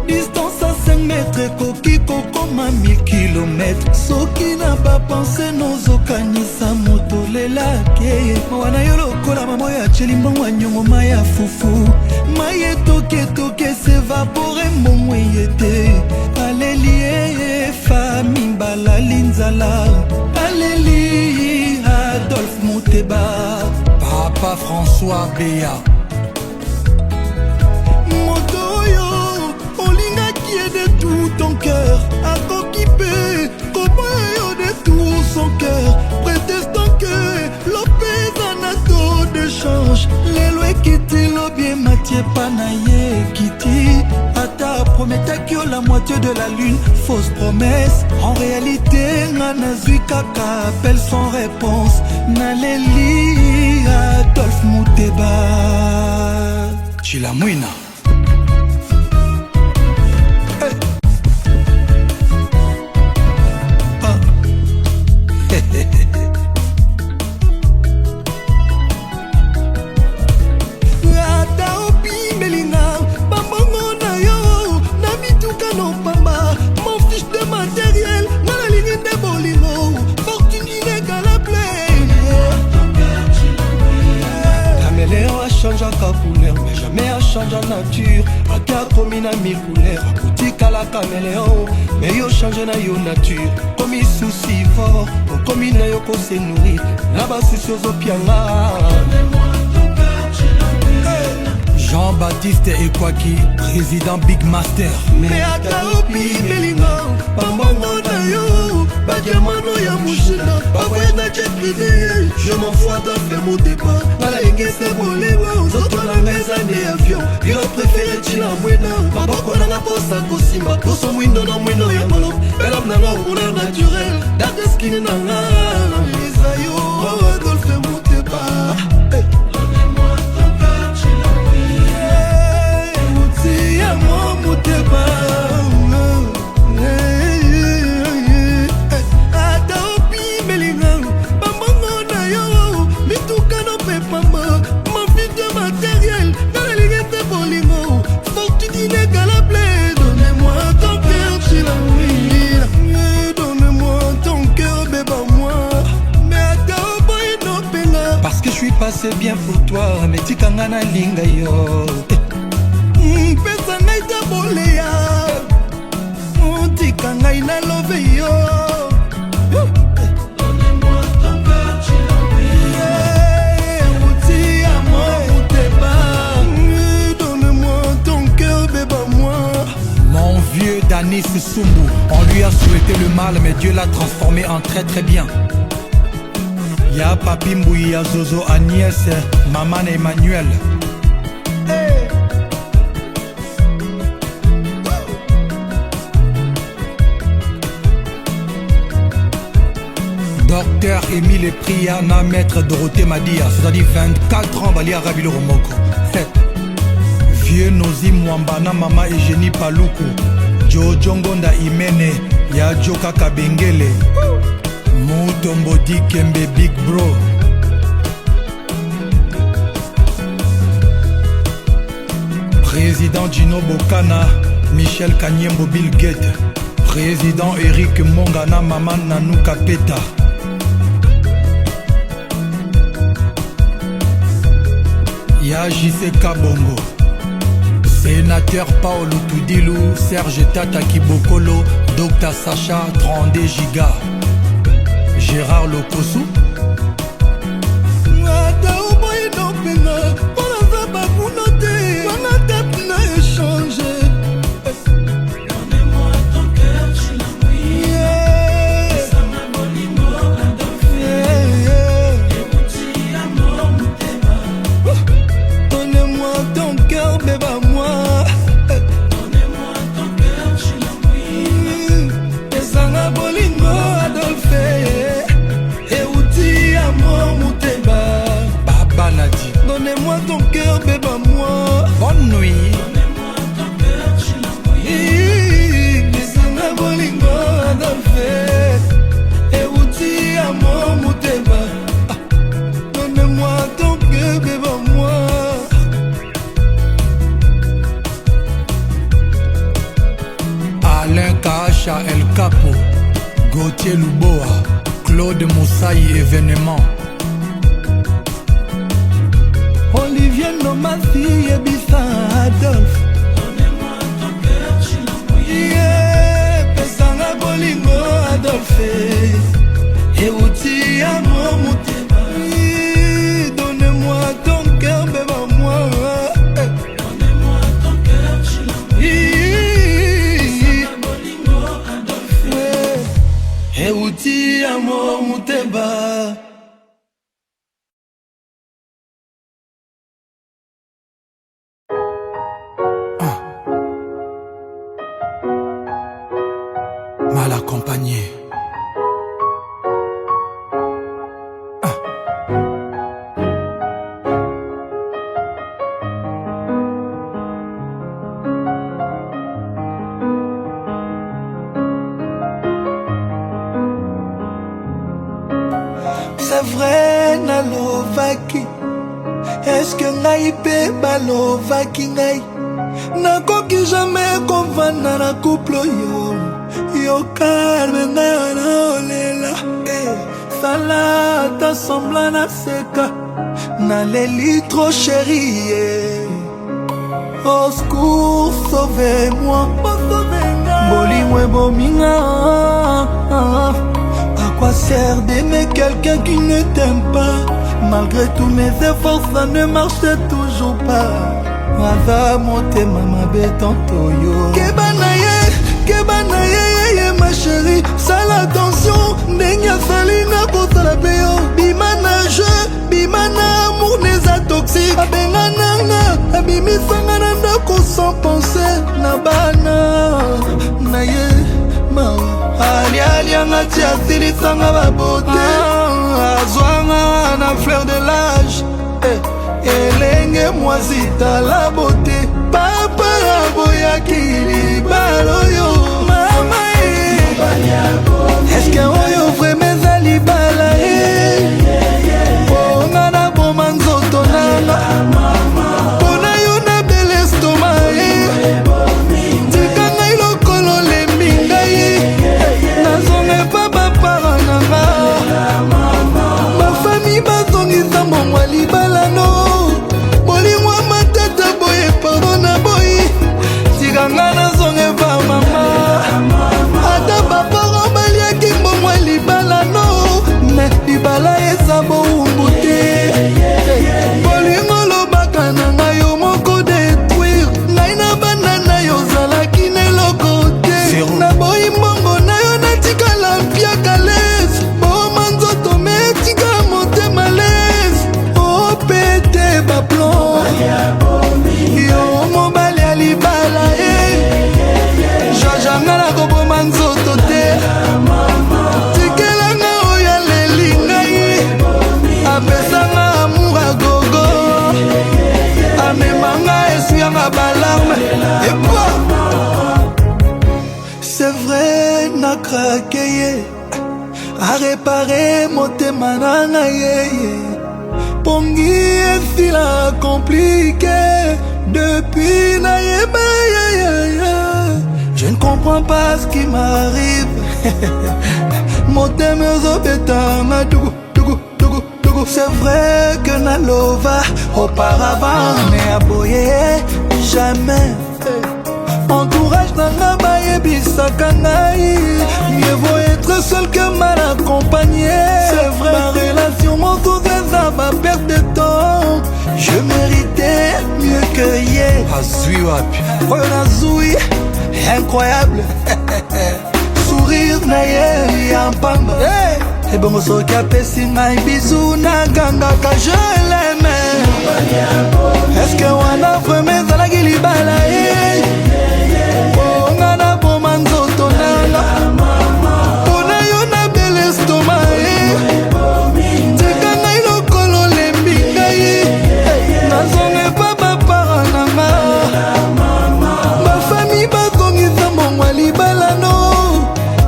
Distance à 5 mètres, koki kokoma 1000 km. Soki na ba pensé nozokanisa moto lelake. Mawana yo lokola mamo ya cheli mbongo nyongo maya fufu. Maye toke toke s'évapore mbongo yete. Aleli famille balalinzala. Aleli Adolphe Mouteba. Papa Papa François Béa. Motoyo, olingaki de tout ton cœur, akokipe, koboyo de tout son cœur, prétestant que Lopez en a taux de change. Lelo ekiti lobie Mathieu Panaye kiti, ata prometaki yo la moitié de la lune, fausse promesse. En réalité, Nanazui Kaka appelle sans réponse. Naleli Adolphe Mouteba Chilamouina. changeaka couleur mais jamais a change en nature. Aka komi na mi couleur akotikala caméléon mais yo change na yo nature. Komi souci fort okomi na yo kose nourrir na basusi ozopianga. Jean-Baptiste Ekwaki, président Big Master. Mais ata opi belinga pambongo na yo badiamano ya mushina baboye na jet privé. Je m'en fous d'enfer mon départ nala engese bolingo zoto na meza ne avion yo préféré chila mwena maboko na la posa kosimba koso mwindo na mwino ya molo belam na nga couleur naturel dark skin na nga lisa yo Adolphe Mouteba. C'est bien pour toi, mais tu kanga na linga yo. Pesa ngai ta boleya, tika ngai na love yo. Donnez-moi ton cœur, tu donne-moi ton cœur, bébé moi. Mon vieux Danis Sumbu, on lui a souhaité le mal, mais Dieu l'a transformé en très très bien. Ya Papi Mbouy, ya Zozo Agnès, Maman Emmanuel. Hey. Docteur Émile Priana, maître Dorothée Madia, c'est-à-dire 24 ans, Bali Arabi Romoko. Vieux Nozi Mwambana, Mama Eugénie Paluku, Jojongonda Imene, ya Joka Kabengele. Mutombo Dikembe Big Bro. Président Gino Bokana, Michel Kanyembo Bill Gates. Président Eric Mongana, Maman Nanou Kapeta. Ya JC Kabongo. Sénateur Paolo Toudilou, Serge Tata Kibokolo, Dr Sacha 32 Giga. Gérard Lokosu. Donnez-moi ton cœur, tu l'as mouillé. Ça m'a volé mon Donnez-moi ton cœur, bébé moi. Donnez-moi ton cœur, tu l'as mouillé. Ça m'a volé mon Adolphe. Donnez-moi ton cœur, bébé moi. Bonne nuit. Donnez-moi ton cœur, tu l'as mouillé. Desanga bolingo Adolphe. Euti amour Mouteba. Donnez-moi ton cœur, bébé moi. Alain Kacha El Capo, Gauthier Luboa, Claude Moussaï événement. Olivier Nomasi et Bissa Adolphe. Donnez-moi ton cœur, tu l'as mouillé. Pesanga bolingo Adolphe. Euti amour Mouteba. Donnez-moi amo Muteba. Mal accompagné. C'est vrai nalovaki. Est-ce que ngai pe balovaki ngai? Nakoki jamais kovanda na couple yo. Yo calme ngai na olela. Sala ta sembla na seka. Na leli trop chérie. Au secours, sauvez-moi. Bolimwe bominga. À quoi sert d'aimer quelqu'un qui ne t'aime pas? Malgré tous mes efforts, ça ne marche toujours pas. Aza motema mabe tantoyo. Kebana ye ma chérie. Sala attention, ndenge salina kosala peyo. Bimana jeu, bimana amour neza toxique. Abenga nanga, abimisanga na ndako sans penser. Na bana, na ye, mawa. Alianga tia silisanga babote. Azwanga na fleur de l'âge. Elenge mwazita la beauté. Papa aboyaki libaloyo. Mama est-ce que oyo vraiment ezali bala ponga na boma nzoto nanga. Pona yo na bel estomac tika ngai lokolo lembi ngai. Nazonge pa bapara nanga. Bafami bazongisa mbongwa libala no. Bolingwa matata boye pardon na boyi. Tikanga nazonge pa mama. Ata bapara baliaki mbongwa libala no. Me libala eza boumbu te. Bolingo lobaka na ngai yo moko détruire. Ngai na banda na yo zalaki na eloko te. Na boyi mbongo na yo natikala mpiaka lese. Boma nzoto me tika motema lese. O pete baplon yo mobali ya libala jajanga na koboma nzoto te. Tikelanga oyo aleli ngai. Apesanga amour a gogo. Amemanga esuyanga balarme. Et quoi? C'est vrai na craqué. A réparer motema na ngai. Pongi esila compliqué. Depuis naïba, je ne comprends pas ce qui m'arrive. Mon thème c'est vrai que Nalova auparavant mais aboyé jamais. Entourage n'a pas bisaka ngai. Mieux vaut être seul que mal accompagné. C'est vrai, ma relation m'entoure ma perte de temps. Je méritais mieux que hier. Azui wapi. Oyo nazui, incroyable. Sourire na ye ya mpamba. Et bon soki apesi ngai bisou na gangaka je l'aime. Est-ce que wana vraiment ezalaki libala ye? Ponga na boma nzoto nanga. Pona yo na bel estomac tika ngai lokolo lembi ngai. Nazonge pa bapara nanga. Bafami bazongisa mbongwa libala no.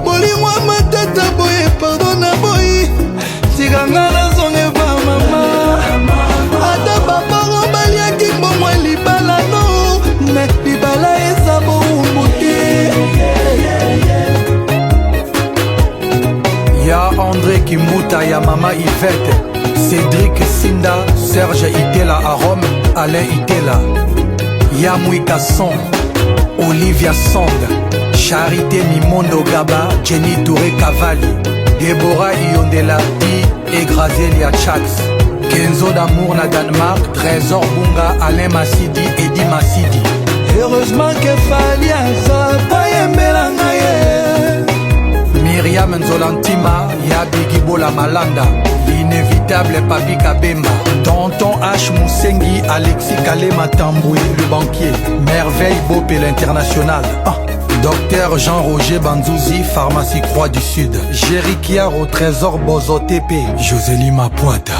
Bolingwa matata boye pardon na boyi. Tikanga nazonge pa mama. Ata bapara baliaki mbongwa libala no. Me libala eza boumbu te. Ya André Kimuta, ya Mama Yvette, Cédric Sinda, Serge Itela à Rome, Alain Itela, ya Mouika Son, Olivia Song, Charité Mimondo Gaba, Jenny Touré Cavalli, Deborah Iondela Di et Grazelia Chax, Kenzo d'amour na Danemark, Trésor Bunga, Alain Massidi, Eddie Massidi. Heureusement que Fali Aza Payembela Naye. Myriam Nzolantima, ya Bigibola Malanda, inévitable Papi Kabemba, Tonton H Moussengi, Alexis Kalema Tamboué, le banquier, Merveille Bopé l'international, Docteur Jean-Roger Banzouzi, pharmacie Croix du Sud, Jerry Kiar au trésor Bozo TP, Josélie Mapoita,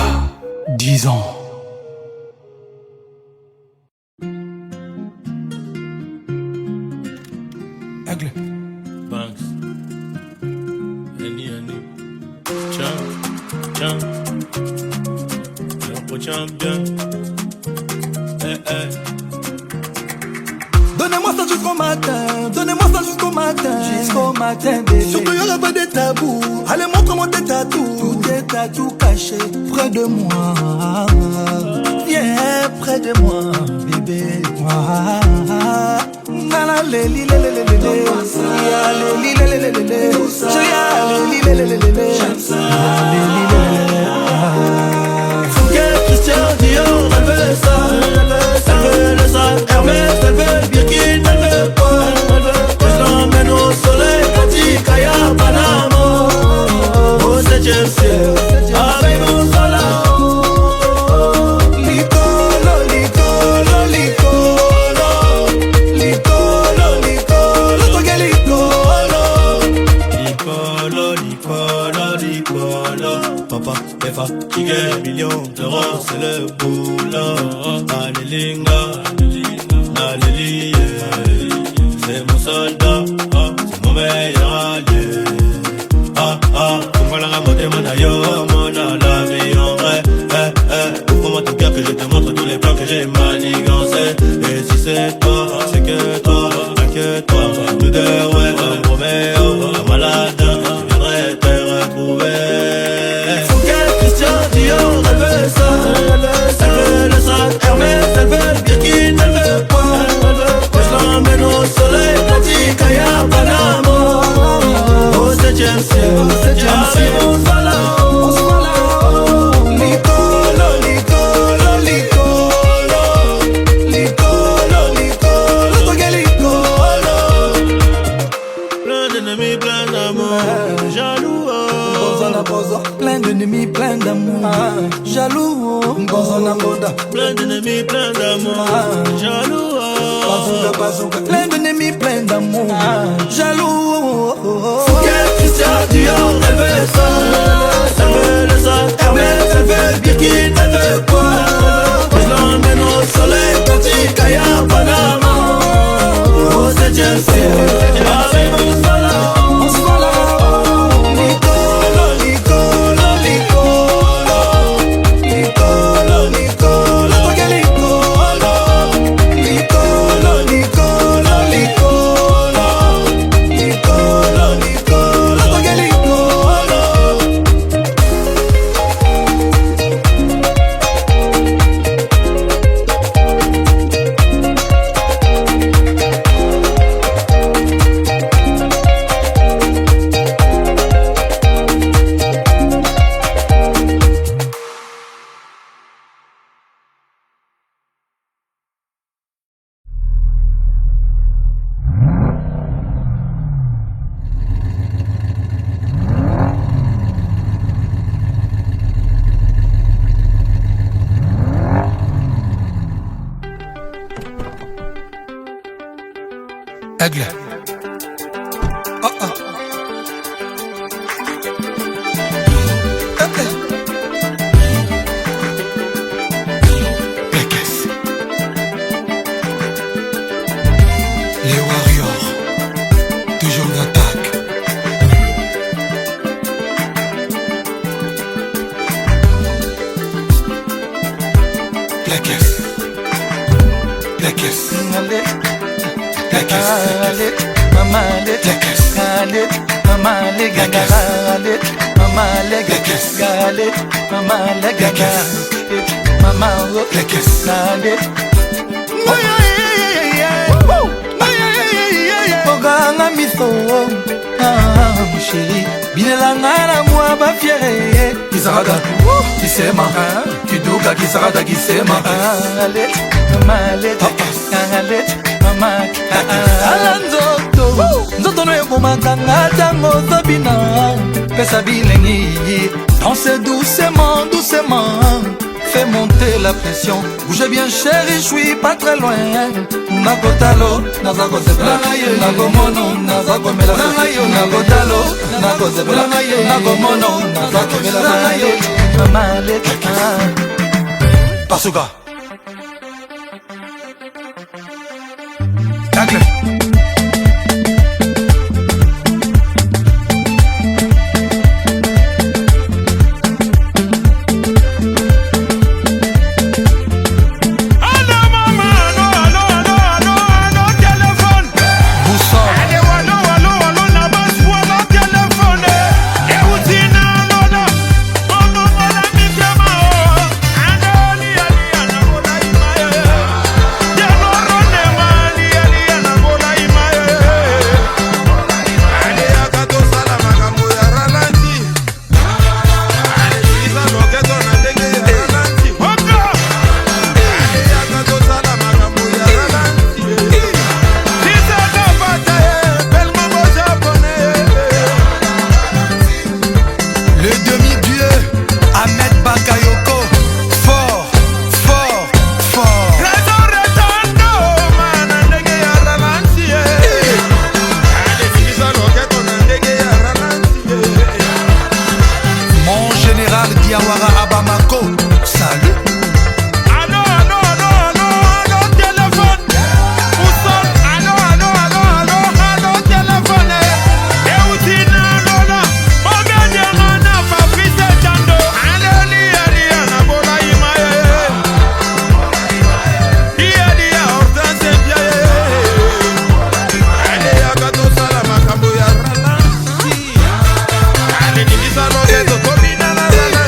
10 ans. Aigle. Banks. Any. Champ. Champion. Donnez-moi ça jusqu'au matin, jusqu'au matin, bébé. Surtout y'aura pas de tabou. Allez, montre-moi tes tatous. Tous tes tatous cachés près de moi. Viens près de moi, bébé. Christian Dior, elle veut ça. Elle veut le sac Hermès, elle veut Birkin, elle veut quoi? Que je l'emmène au soleil, Kati, Kaya, Panama. Au 7e ciel, avec mon salon. Licolo, licolo, licolo. Licolo, licolo, toque licolo. Papa est fatigué, millions d'euros, c'est le boulot. Allélinga, alléluia. C'est mon soldat, c'est mon meilleur allié. Pourquoi la ramoter mon aïe, mon la vie en vrai. Ouvre-moi ton cœur que je te montre tous les plans que j'ai manigancés. Et si c'est toi, c'est que toi, inquiète-toi. Nous deux, ouais, comme Roméo, un malade, je viendrai te retrouver. Elle veut ça, elle veut le sac Hermès, elle veut Birkin, elle veut quoi? Que je l'emmène au soleil, Kati, Kaya, Panama. Au 7e ciel, avec mon salon. Licolo, licolo, licolo. Licolo, licolo, toque licolo. Plein d'ennemis, plein d'amour, jaloux. Plein d'ennemis, plein d'amour, jaloux. Plein d'ennemis, plein d'amour, jaloux. Plein d'ennemis, plein d'amour, jaloux. Christian Dior, elle veut ça. Elle veut le sac Hermès, elle veut Birkin, elle veut quoi? Que je l'emmène au soleil, Kati, Kaya, Panama. Au 7e ciel, avec mon salon. Aigle. Les Warriors, toujours d'attaque. La caisse. La caisse. La caisse. Maman, la caisse. Maman, les gaga. Maman, les gaga. Maman, les gaga. Maman, la caisse. Oganga miso, chérie. Binelanga na moi ba fiere. Kisarada, kisema. Kiduka kisarada kisema. Maman, Alanzoto, nzotono ekomakanga ntango ozobina pesa bilengi danse doucement doucement fais monter la pression bouge bien chéri je suis pas très loin nakotalo naza kosepela nakomono naza komela nakotalo nakozepela nakomono naza komela mamaleka Pasuka Tacle Diawara Abamako, salut. Allô, allô, allô, allô, allô, téléphone. Où sont? Allô, allô, allô, allô, allô, téléphone. Et où t'es là, là? Bon, bien, bien, on a pas pris ce tando. Allô, lia, lia, na bola imaye. Lia, lia, ordan se piaye. Allez, agato salama, kambo ya rala. Allez, nini salo, geto, komina la rala.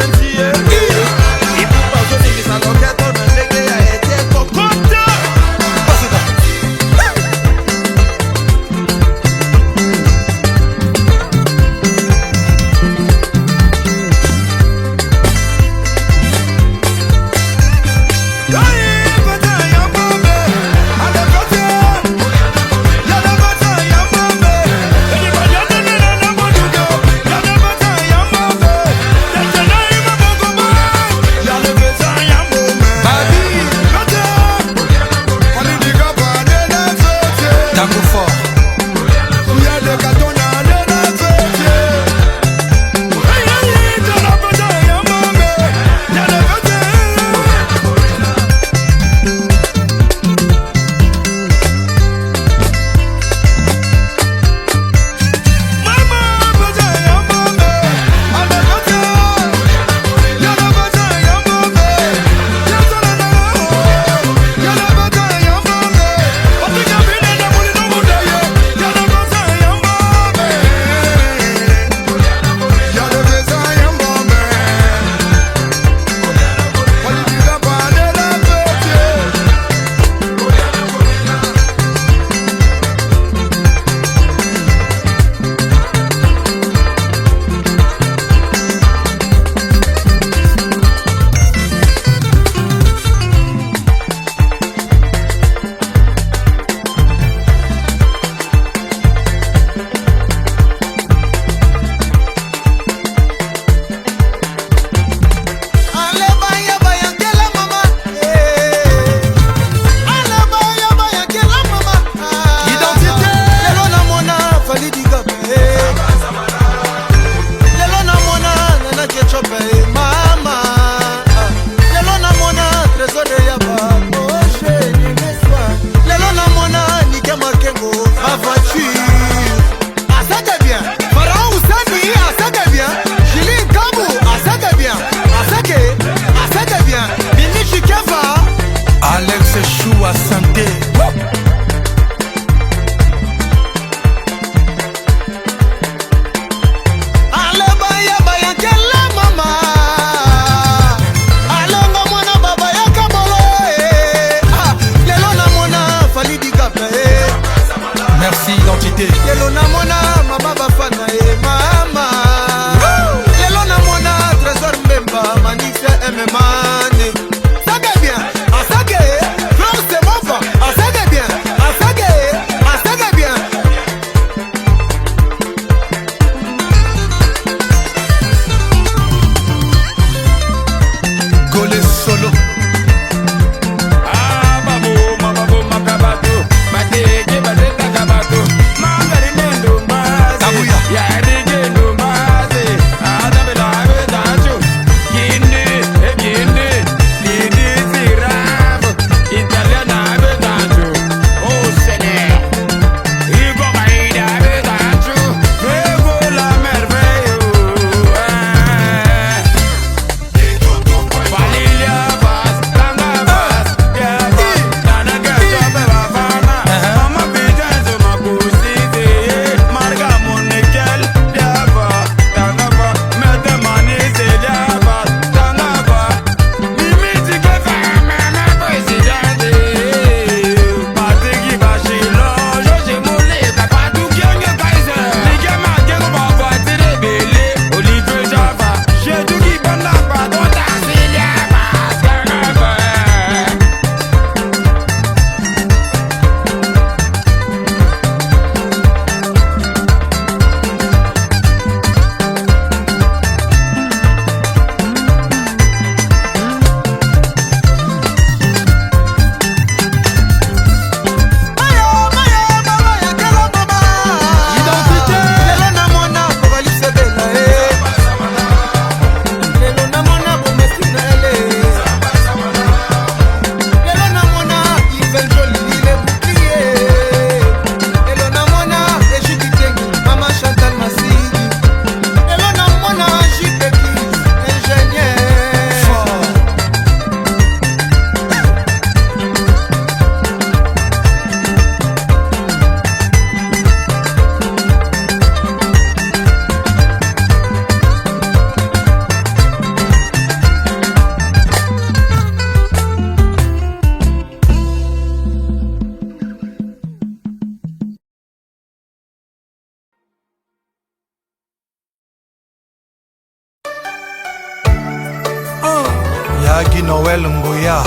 Ngagi Noel Ngoya.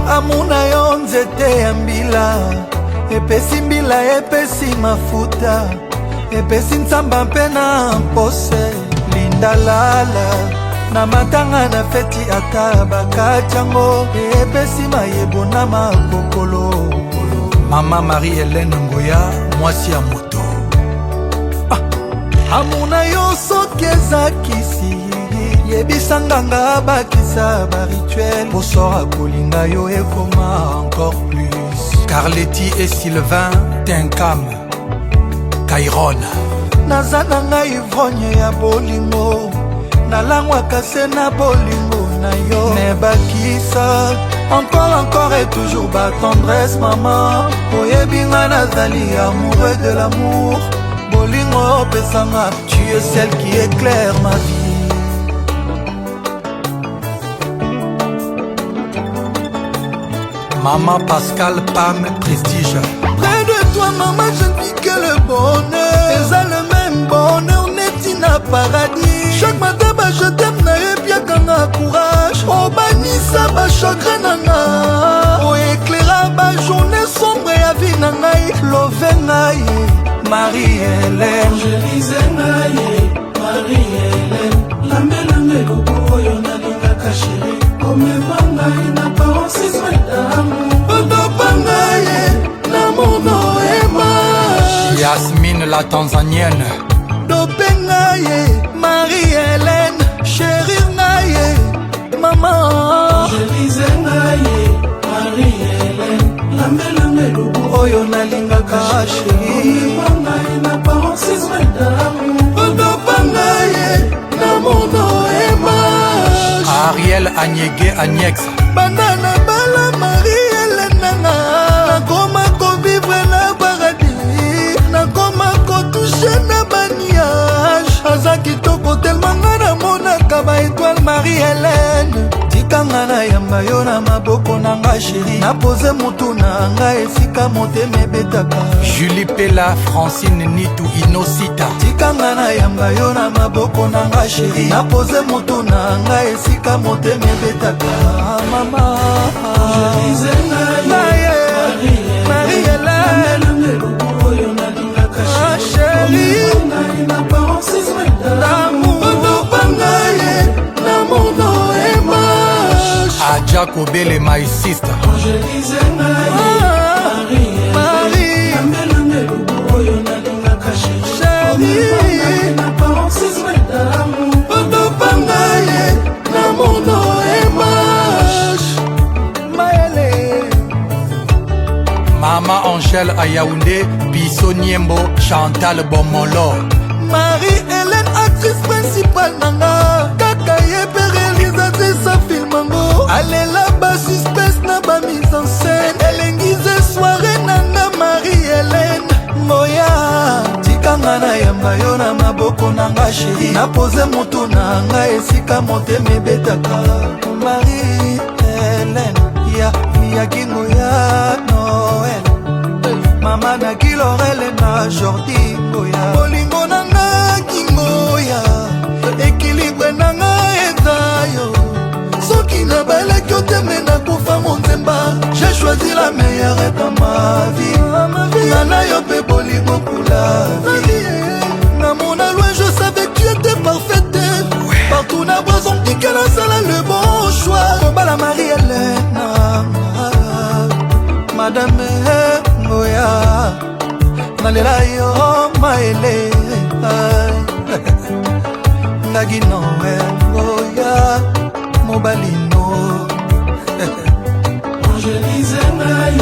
Amuna yo nzete ya mbila, epesi mbila epesi mafuta, epesi nzamba mpe na mpose. Linda lala na matanga na feti ata bakatiango, epesi mayebo na makokolo. Mama Marie-Hélène Ngoya, mwasi ya moto. Amuna yo soki ezakisi, yebisanganga bakisa barituel, posora kolinga yo ekoma encore plus. Carletti et Sylvain Tinkam Kairon. Naza na ngai ivrogne ya bolingo, nalangwaka se na bolingo na yo. Ne bakisa encore et toujours ba tendresse maman, oyebinga nazali amoureux de l'amour. Bolingo pesanga, tu es celle qui éclaire ma vie. Maman Pascal Pam Prestige. Près de toi maman je ne vis que le bonheur, eza le même bonheur neti na paradis. Chaque matin ba je t'aime na yebiaka na courage, obanisa ba chagrin na nga, oéclaira ba journée sombre ya vie na ngai. Love ngai Marie-Hélène, Angélise ngai Marie-Hélène, lambelanga eloko oyo nalingaka chéri, komema ngai na paroxysme d'amour, otopa ngai na mono ema. Yasmine la Tanzanienne. Dope ngai Marie-Hélène, chérir ngai maman. Angélise ngai Marie-Hélène, lambelanga eloko oyo nalingaka chéri, komema ngai na paroxysme d'amour, otopa ngai na mono ema. Ariel Anyege Agnex. Banda na bala Marie-Hélène nanga, nakoma kovivre na paradis, nakoma kotouche na baniage. Aza kitoko tellement nga namonaka ba étoile Marie-Hélène. Tikanga na yamba yo na maboko na nga chéri, napose mutu na nga esika motema ebetaka. Julie Pella Francine Nitu Inosita. Tikanga na yamba yo na maboko na nga chéri, napose mutu na nga esika motema ebetaka. Mama Angélise ngai Marie-Hélène, lambelanga eloko oyo nalingaka chéri, komema ngai na paroxysme d'amour, otopa ngai na mono image. Adja Kobele my sister. Angélise ngai Marie, lambelanga eloko oyo nalingaka chéri, komema ngai na paroxysme d'amour, otopa ngai na mono image. Maëlle Mama Angèle Ayaoundé, Biso Niembo, Chantal Bomolo. Marie-Hélène, actrice principale nanga, kaka ye pe réalisatrice sa filmango. Alela ba suspense na ba mise en scène, elengize soirée nanga Marie-Hélène. Moya tikanga na yamba yo na maboko nanga chéri, napose mutu nanga esika motema ebetaka. Marie-Hélène ya kingo ya Noël, mama na Kilorele na Jordi Ngoya. Bolingo nanga kingoya, ekilibre nanga eza yo. Soki na balaki oteme na kufa monzemba, j'ai choisi la meilleure dans ma vie. Nana yo pe bolingo kula vie. Na mona loin je savais que tu étais parfaite. Partout na boison dit que la salle le bon choix. Bala Marie-Hélène, Madame Ngoya, nalela yo maele. Ngagi Noel Ngoya, mobalino. Angélise ngai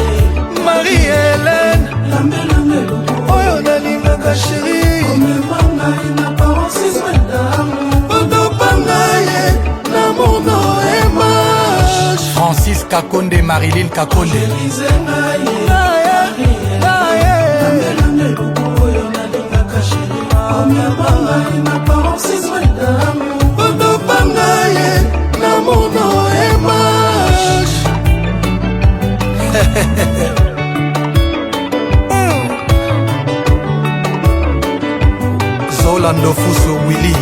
Marie-Hélène, lambelanga eloko oyo nalingaka chéri, komema ngai na paroxysme d'amour, otopa ngai na mono image. Francis Kakonde, Marilyn Kakonde. Angélise ngai lambelanga eloko oyo nalingaka chéri, komema ngai na paroxysme d'amour, otopa ngai na mono image. Zola Ndofuso Willy.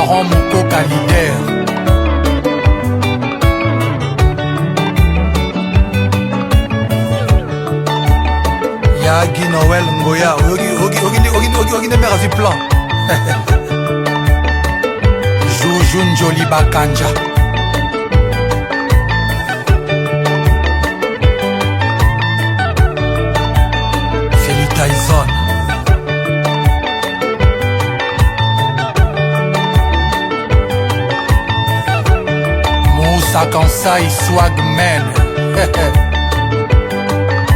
Laurent Mokoka leader. Yagi Noël Ngoya Ogi ne merazi plan. Joujou Njoli Bakanja. Philly Tyson. Moussa Kansai Swagman.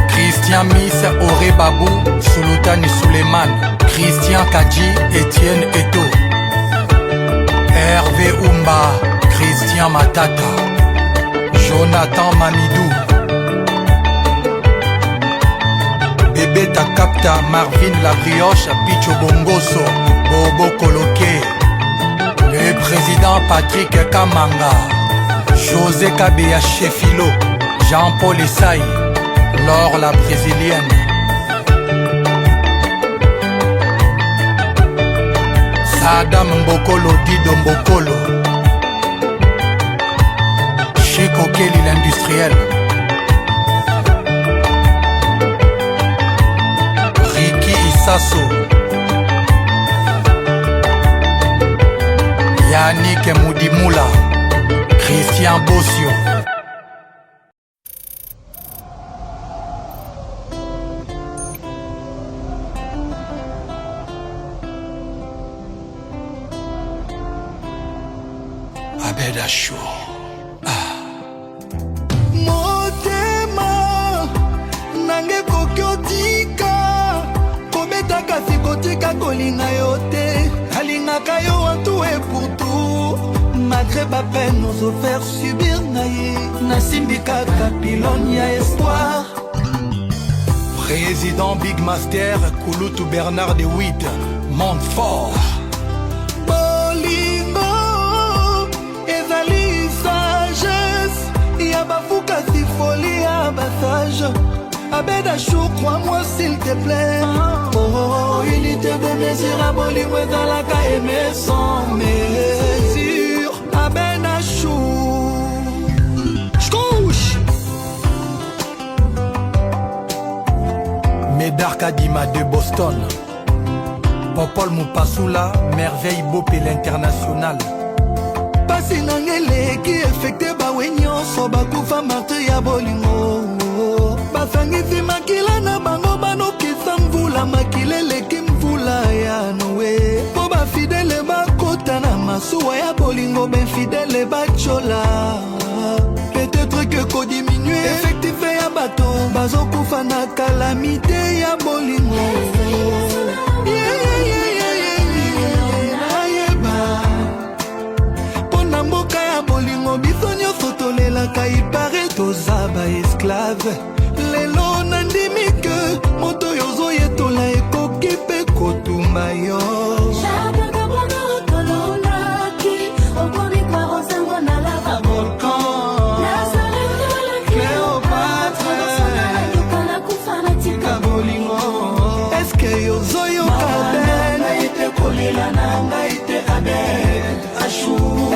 Christian Miss Auré Babou Sultani Suleiman. Christian Kadji Etienne Eto. Hervé Oumba Christian Matata. Jonathan Mamidou. Bébé Takapta Marvin La Brioche Picho Bongoso Bobo Koloké. Le président Patrick Kamanga. José Kabea Chefilo. Jean-Paul Essaï. Laure la brésilienne. Sadam Mbokolo Dido Mbokolo. Chico Kelly l'industriel. Ricky Issasso. Yannick Moudimoula. Christian Bossio. Abeda Show. Motema nange kokiotika kobeta kasi kotika kolinga yo te alingaka yo wantu e pour tout malgré bapeine nos offert subir na ye nasimbi kaka pilone ya espoir. Président Big Master Kouloutou Bernard de Witt Montfort. Kasi folie à passage. Abeda Chou, crois-moi s'il te plaît. Oh, unité de mesure à Bollywood dans la caille aimer sans mesure. Abeda Chou. J'couche. Médard Kadima de Boston. Popol Moupassoula, merveille Bopé l'international. Pasi nangele qui effecté bawe nyonso bakufa martre ya bolingo basangisi makila na bango banokisa mvula makila eleki mvula ya noe po bafidele bakota na masuwa ya bolingo benfidele bachola peut-être que kodiminue effectif ya bato bazokufa na kalamite ya bolingo. Kaipare toza ba esclave lelo nandimi ke moto yozo yetola ekoki pe kotumba yo. Eske yozo yoka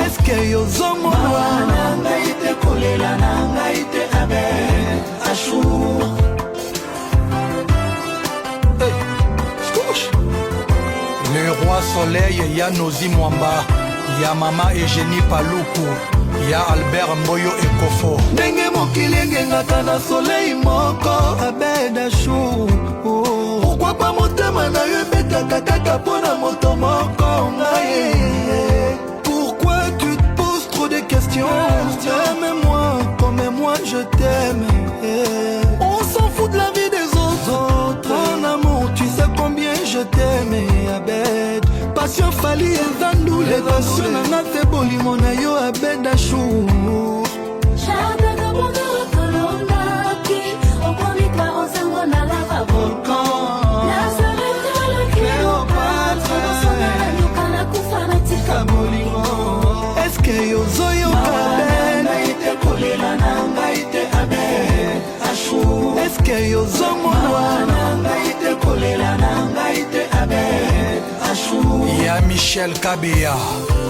eske yozo mona Le roi soleil, ya Nozi Mwamba, ya mama Eugénie Paluku, ya Albert Mboyo Ekofo. Ndenge mokili engengaka na soleil moko Abeda Chou. Pourquoi pas motema na yo ebetaka kaka mpona moto moko ngaye. Pourquoi tu te poses trop de questions? Aime-moi comme moi je t'aime. On s'en fout de la vie des autres. En amour tu sais combien je t'aime. Abed passion fali ezandu les passions nanga te bolimo na yo Abeda Chou. Eske yozo yoka eske yozo mona Achu Y'a Michel Kabea,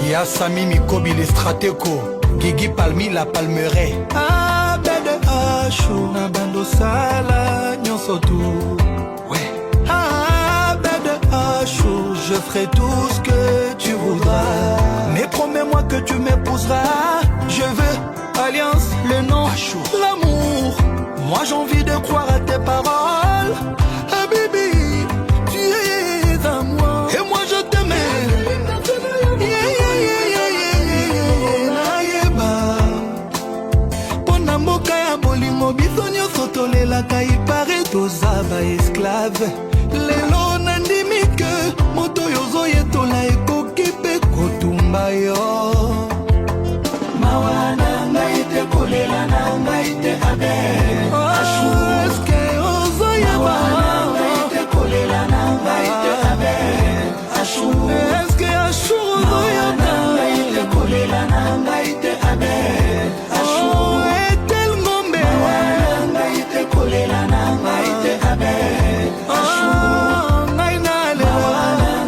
y'a Sami Mikobi le Strateko, Guigui Palmi la Palmeraie. Ah, bede achou, na bando sala, nyonso tout. Ouais. Ah, bede achou, je ferai tout ce que tu voudras. Mais promets-moi que tu m'épouseras. Je veux alliance, le nom, l'amour. Moi j'ai envie de croire à tes paroles. Ah baby, tu es à moi. Et moi je t'aimais. Pona mboka ya bolingo biso nyonso tolelaka ipare tozaba esclave. Lelo nandimi ke moto yozo yetola ekoki pe kotumba yo. Mawana ngai te kolela na ngai te abe. Eske ozo yeba ngai te kolela na ngai te abe. Eske ashu ozo yeba ngai te kolela na ngai te abe. Etel ngombe ngai te kolela na ngai te abe. Ngai na lewa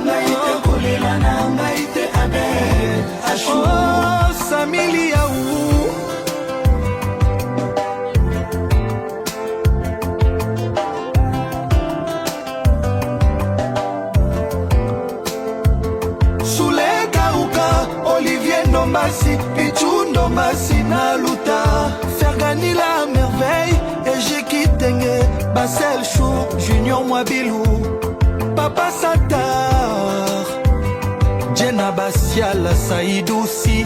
ngai te kolela na ngai te abe. Samilia ou Soule Karuka, Olivier Ndombasi, Pichou Ndombasi na Luta, Fergani la merveille, Ejeki Tenge, Basel Chou, Junior Mwabilou, Papa Satar, Jenna Basiala Saïdoussi,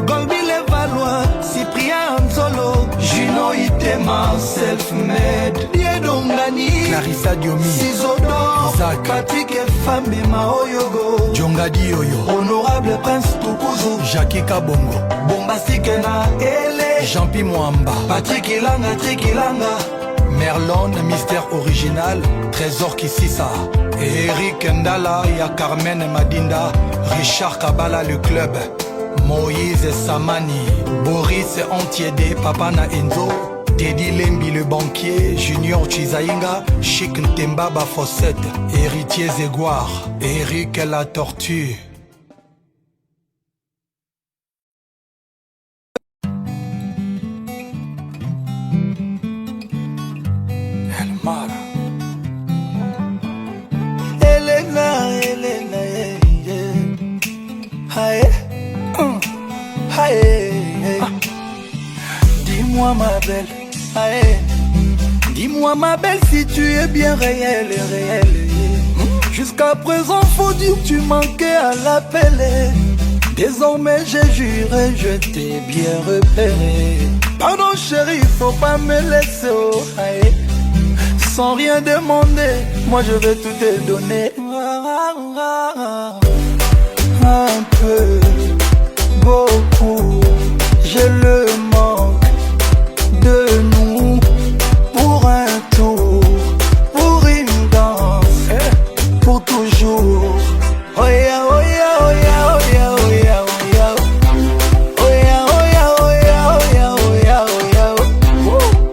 Golbi Levalois, Cyprien Anzolo, Juno Itema, Self-Made, Diedongani, Clarissa Diomi, Sisodo, Isaac, Patrick Efambe Maoyogo, Djongadi Yoyo, Honorable Prince Tukuzu, Jackie Kabongo, Bombastique na Ele, Jean-Pi Mwamba, Patrick Ilanga, Trikilanga, Merlon, Mystère Original, Trésor Kississa, Eric Ndala, ya Carmen Madinda, Richard Kabala le club, Moïse Samani, Boris Antiede, Papa na Enzo, Teddy Lembi le banquier, Junior Chizainga, Chic Ntemba Bafossette, Héritier Zégoire, Eric la tortue. Elmar. Elena, Hae, Hae, dis-moi ma belle, Hae, dis-moi ma belle si tu es bien réelle, réelle. Jusqu'à présent faut dire que tu manquais à l'appel. Désormais j'ai juré, je t'ai bien repéré. Pardon chérie, faut pas me laisser oh, Hae. Sans rien demander, moi je vais tout te donner. Un peu, beaucoup, j'ai le manque de nous. Pour un tour, pour une danse, pour toujours. Oh yeah, oh yeah, oh yeah, oh yeah, oh yeah, oh yeah. Oh yeah, oh yeah, oh yeah, oh yeah, oh yeah, oh yeah.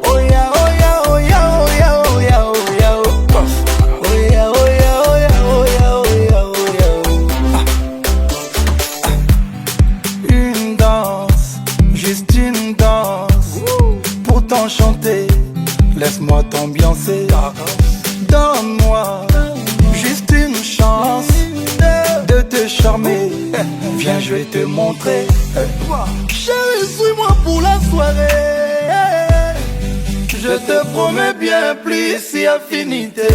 Oh yeah, oh yeah, oh yeah, oh yeah, oh yeah, oh yeah. Oh yeah, oh yeah, oh yeah, oh yeah, oh yeah, oh yeah. Une danse, juste une danse, pour t'enchanter, laisse-moi t'ambiancer. Donne-moi juste une chance de te charmer. Viens, je vais te montrer. Chérie, suis-moi pour la soirée. Je te promets bien plus si affinité.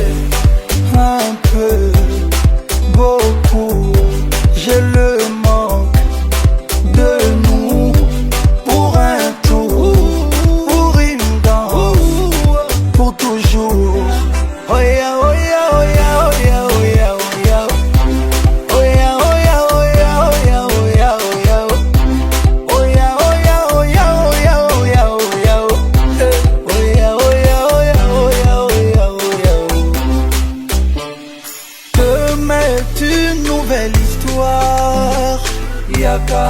Un peu, beaucoup, j'ai le manque de nous. Pour un tour, pour une danse, pour toujours. Oh yeah, oh yeah, oh yeah, oh yeah, oh yeah, oh yeah. Oh yeah, oh yeah, oh yeah, oh yeah, oh yeah, oh yeah. Oh yeah, oh yeah, oh yeah, oh yeah, oh yeah, oh yeah. Oh yeah, oh yeah, oh yeah, oh yeah, oh yeah, oh yeah. Demain est une nouvelle histoire. Yaka.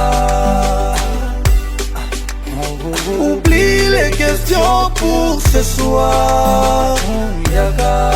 Oublie les questions pour ce soir. Yaka.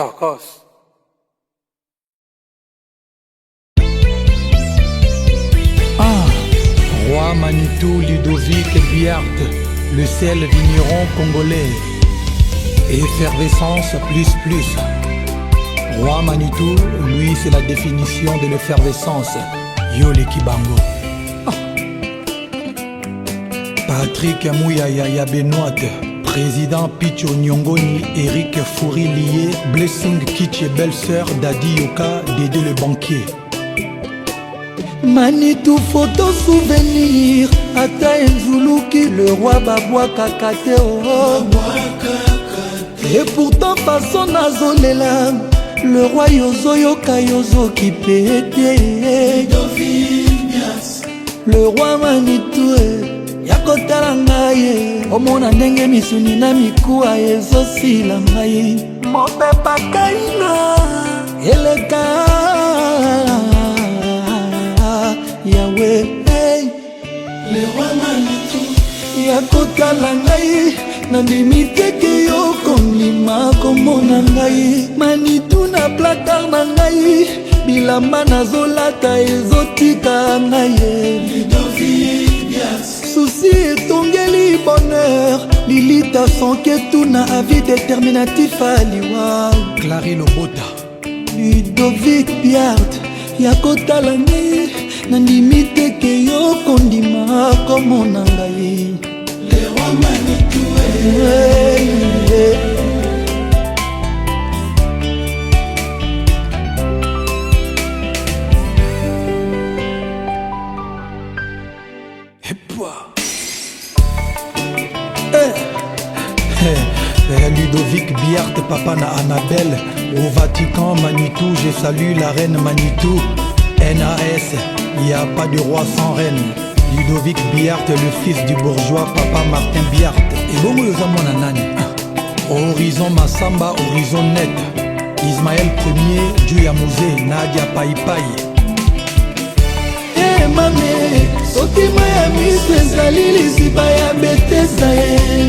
Chakos. Roi Manitou Ludovic Biart, le sel vigneron congolais. Effervescence plus. Roi Manitou, lui c'est la définition de l'effervescence. Yole Kibango. Patrick Mouyaya Benoît, président Picho Nyongoni, Eric Fouri lié, Blessing Kitsch et belle-sœur Dadi Yoka, Dédé le banquier. Manitou photo souvenir, ata Nzuluki, le roi Babwa Kakate oh. Et pourtant façon nazolela, le roi Yozo Yoka Yozo qui pète. Le roi Manitou yakotala ngai, omona ndenge misuni na mikuwa ezosila ngai. Mopepa kaina eleka Yahweh, hey. Le roi Manitou yakotala ngai, nandimite ke yo kondima komona ngai. Manitou na placard na ngai, bilamba nazolata ezotika ngai. Souci etongeli bonheur, Lilita sonketu na avis déterminatif aliwa. Clary Lobota, Ludovic Biart yakotala ngai, nandimite ke yo kondima komona ngai. Le roi Manitou Ludovic Biart, papa na Annabelle. Au Vatican, Manitou, je salue la reine Manitou. NAS, il n'y a pas de roi sans reine. Ludovic Biart, le fils du bourgeois, papa Martin Biart. Et bon, nous avons nani. Horizon Massamba, horizon net. Ismaël Ier, Dieu Yamouzé, Nadia Paipai. Eh mamé, sotima ya miso ezali liziba ya betesa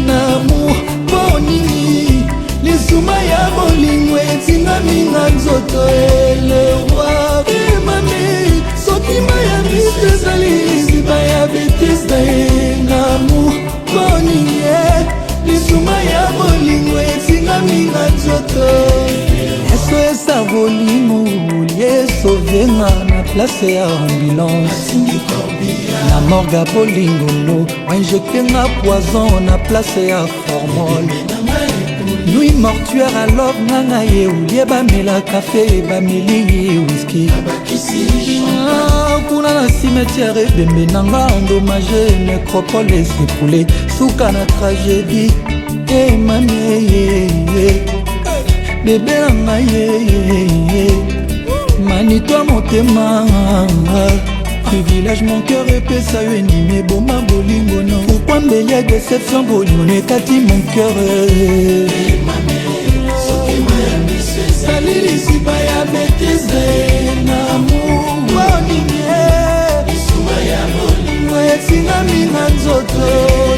na amour bonini. Lisuma ya bolingo etingami na nzoto le roi. Eh mamé, sotima ya miso ezali liziba ya betesa na amour bonini. Lisuma ya bolingo etingami na nzoto. Eso esa bolingo ye sauvenga na place ya ambulance. Na morga bolingolo injecté na poison na place ya formol. Nuit mortuaire alors nanga ye oulie bamela café bameli whisky. Kuna na cimetière ebembe nanga endommagé, nécropole s'écoulé souka na tragédie. Eh mamie bébé nanga ye Manitou motema, privilège mon cœur épesa yo endime boma bolingo non. Pourquoi mbele déception bolingo nekati mon cœur. Sali lisiba ya betise na amour bolingo. Lisuma ya bolingo etingami na nzoto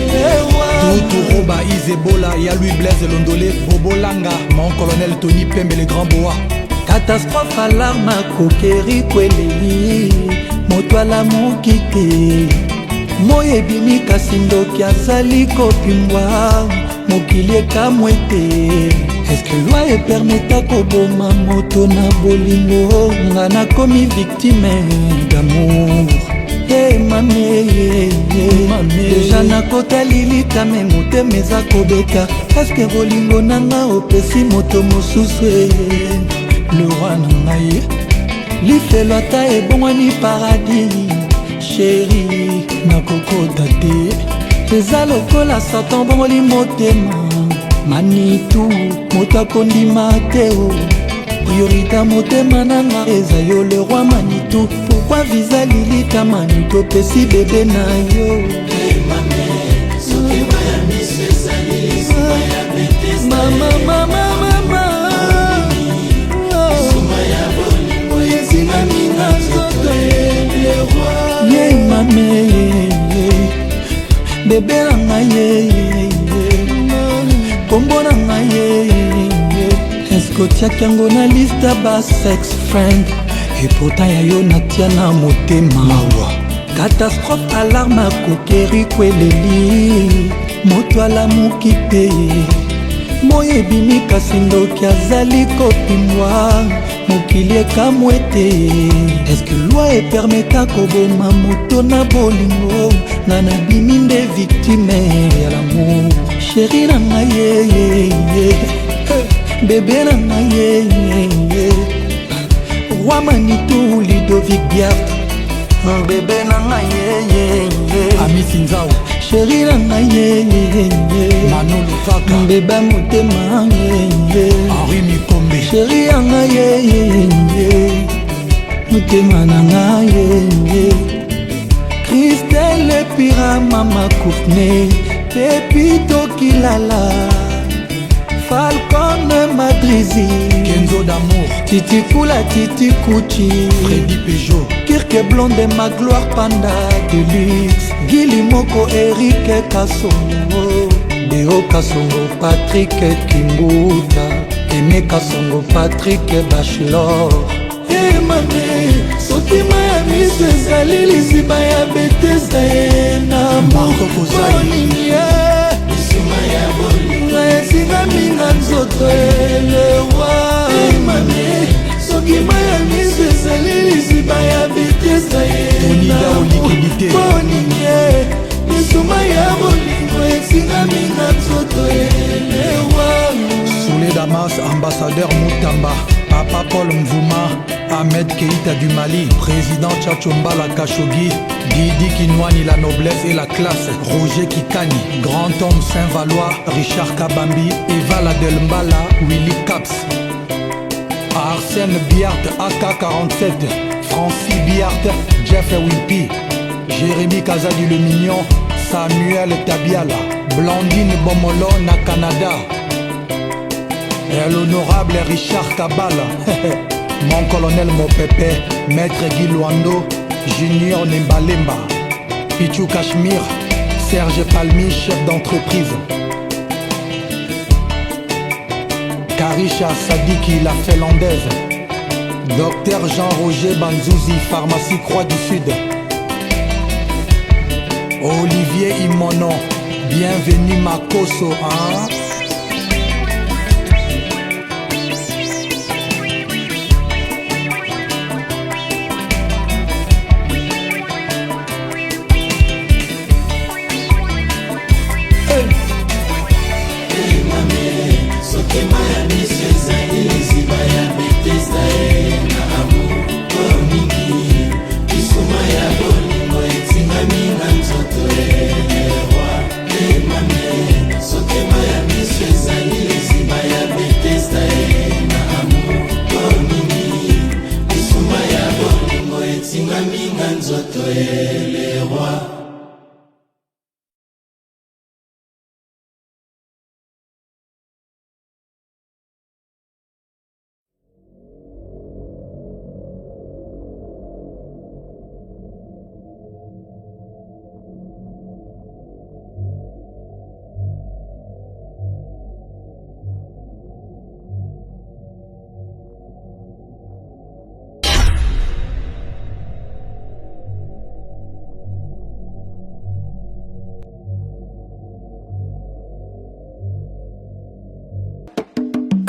lewa. Toutou Roba Isebola, ya lui Blaise Londolé, Bobolanga, mon colonel Tony Pembe le grand boa. Catastrophe alarme akokeri kweleli, moto alamuki te. Moyebini kasi ndoki azali kopimbwa, mokili ekamwe te. Eske loi epermeta koboma moto na bolingo, nga nakomi victime d'amour. Hey mamé, deja nakota lilita me motema eza kobeta. Paske bolingo nanga opesi moto mosusu. Le roi nangaye lifelo ata ebongwani paradis. Chéri nakokota te, eza lokola satan bongoli motema. Manitou moto akondima te o, priorité motema nanga eza yo le roi Manitou. Pourquoi visa lilita Manitou pesi bébé na yo. Mama mama mama ye mame bébé nanga ye kombo nanga ye esko otiaki yango na liste ba sex friend eportant ya yo natia na motema mawa catastrophe alarme akokeri kweleli moto alamuki te moi ebimi kasi ndoki azali kopimwa mokili ekamwe te eske loi epermeta koboma moto na bolingo nga nabimi nde victime ya lamour sheri na ngai yeyeye bebe na ngai yeyeye roi manitou Ludovic Biart bebe na ngai yeyeye amisinzao sheri na ngai yeyeye manolokaka beba motema yeye henri mikombe sheri ya ngai yeyeye motema na ngai yeye Christelle Pira mama Courtenay Pepito Kilala Falcon Madrizi Kenzo d'amour Titi Kula Titi Kuchi Freddy Peugeot Kirke Blonde ma gloire Panda Deluxe Gili Moko Eric Kasongo Deo Kasongo Patrick Kimbuta Aimé Kasongo Patrick Bachelor Hey mame soki maya miso ezali liziba ya betesa ye na mokoningi ye esingami na nzoto elewa mame soki maya miso ezali liziba ya betesa ye na mokoningi ye misuma ya bolingo esingami na nzoto elewa Soulé Damas, ambassadeur Moutamba Papa Paul Mvouma, Ahmed Keïta du Mali, président Tchatchombala Khashoggi, Didi Kinwani, la noblesse et la classe, Roger Kikani, grand homme Saint-Valois, Richard Kabambi, Eva Ladelmbala, Willy Caps, Arsène Biart, AK-47, Francis Biart, Jeff Wilpi, Jérémy Kazadi le Mignon, Samuel Tabiala, Blandine Bomolo na Canada, et l'honorable Richard Kabal, mon colonel Mopepe, maître Guy Luando, Junior Nembalemba, Pichou Cachemire, Serge Palmi, chef d'entreprise, Karisha Sadiki, la Finlandaise, Docteur Jean-Roger Banzouzi, pharmacie Croix du Sud, Olivier Imono, bienvenue Makoso, hein?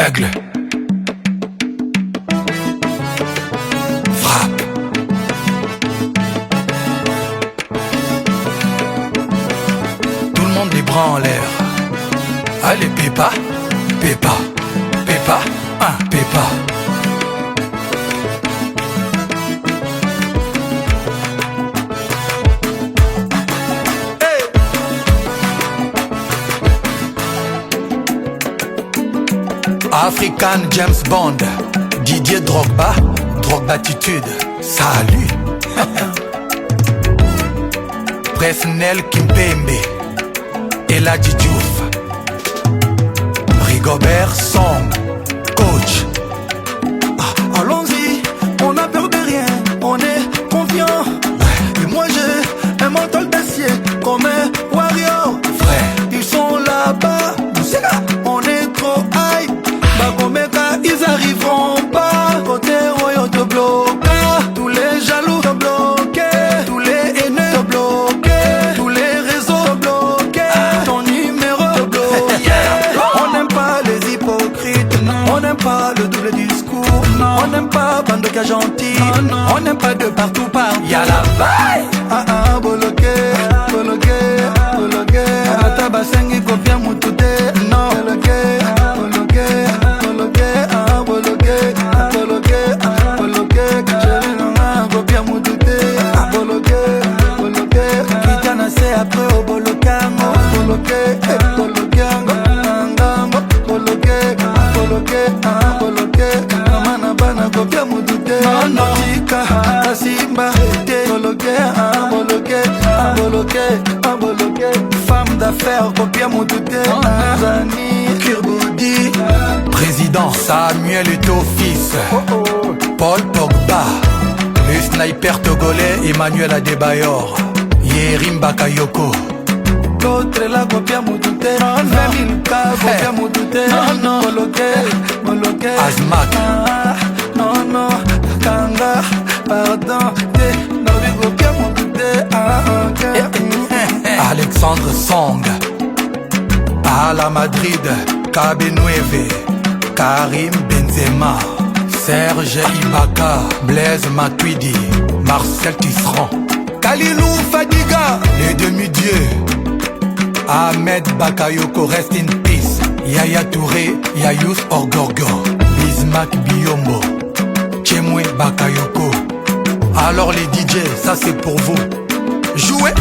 Aigle. Frappe. Tout le monde les bras en l'air. Allez, Pépa, Pépa, Pépa, un Pépa. African James Bond, Didier Drogba, Drogbatitude, salut. Presnel Kimpembe, Eladji Diouf, Rigobert Song, coach. Allons-y, on n'a peur de rien, on est confiant. Et moi j'ai un mental d'acier comme un warrior. Frère, ils sont là-bas, on est trop high. Bakomeka, ils On n'aime pas Bandoka gentil, on n'aime pas de partout par. Y'a la vaille. Boloké, boloké, boloké. Ata basengi kopia mutute. Non, boloké, boloké, boloké, boloké, boloké, boloké. Chérie nanga kopia mutute. Boloké, boloké. Kitana se après au bolokango. Boloké, boloké, ngango. Boloké, boloké, boloké. Amana bana kopia mutute. Non, tika, kasimba, te. Boloké, boloké, boloké, boloké. Femme d'affaires, kopia mutute. Zani, Kirboudi. Président Samuel Eto'o-Fils, Paul Pogba, le sniper togolais Emmanuel Adebayor, Yerim Bakayoko. L'autre là, kopia mutute. 20 000 cas, kopia mutute. Boloké, boloké. Azmak. Non, non, Kanga, pardon, te. Novi kopia mutute. Alexandre Song, à la Madrid, Kabe9, Karim Benzema, Serge Ibaka, Blaise Matuidi, Marcel Tisserand, Kalilou Fadiga, les demi-dieux, Ahmed Bakayoko, rest in peace, Yaya Touré, Yayous Orgorgo, Bismack Biombo, Tchemwe Bakayoko. Alors les DJ, ça c'est pour vous. Jouez!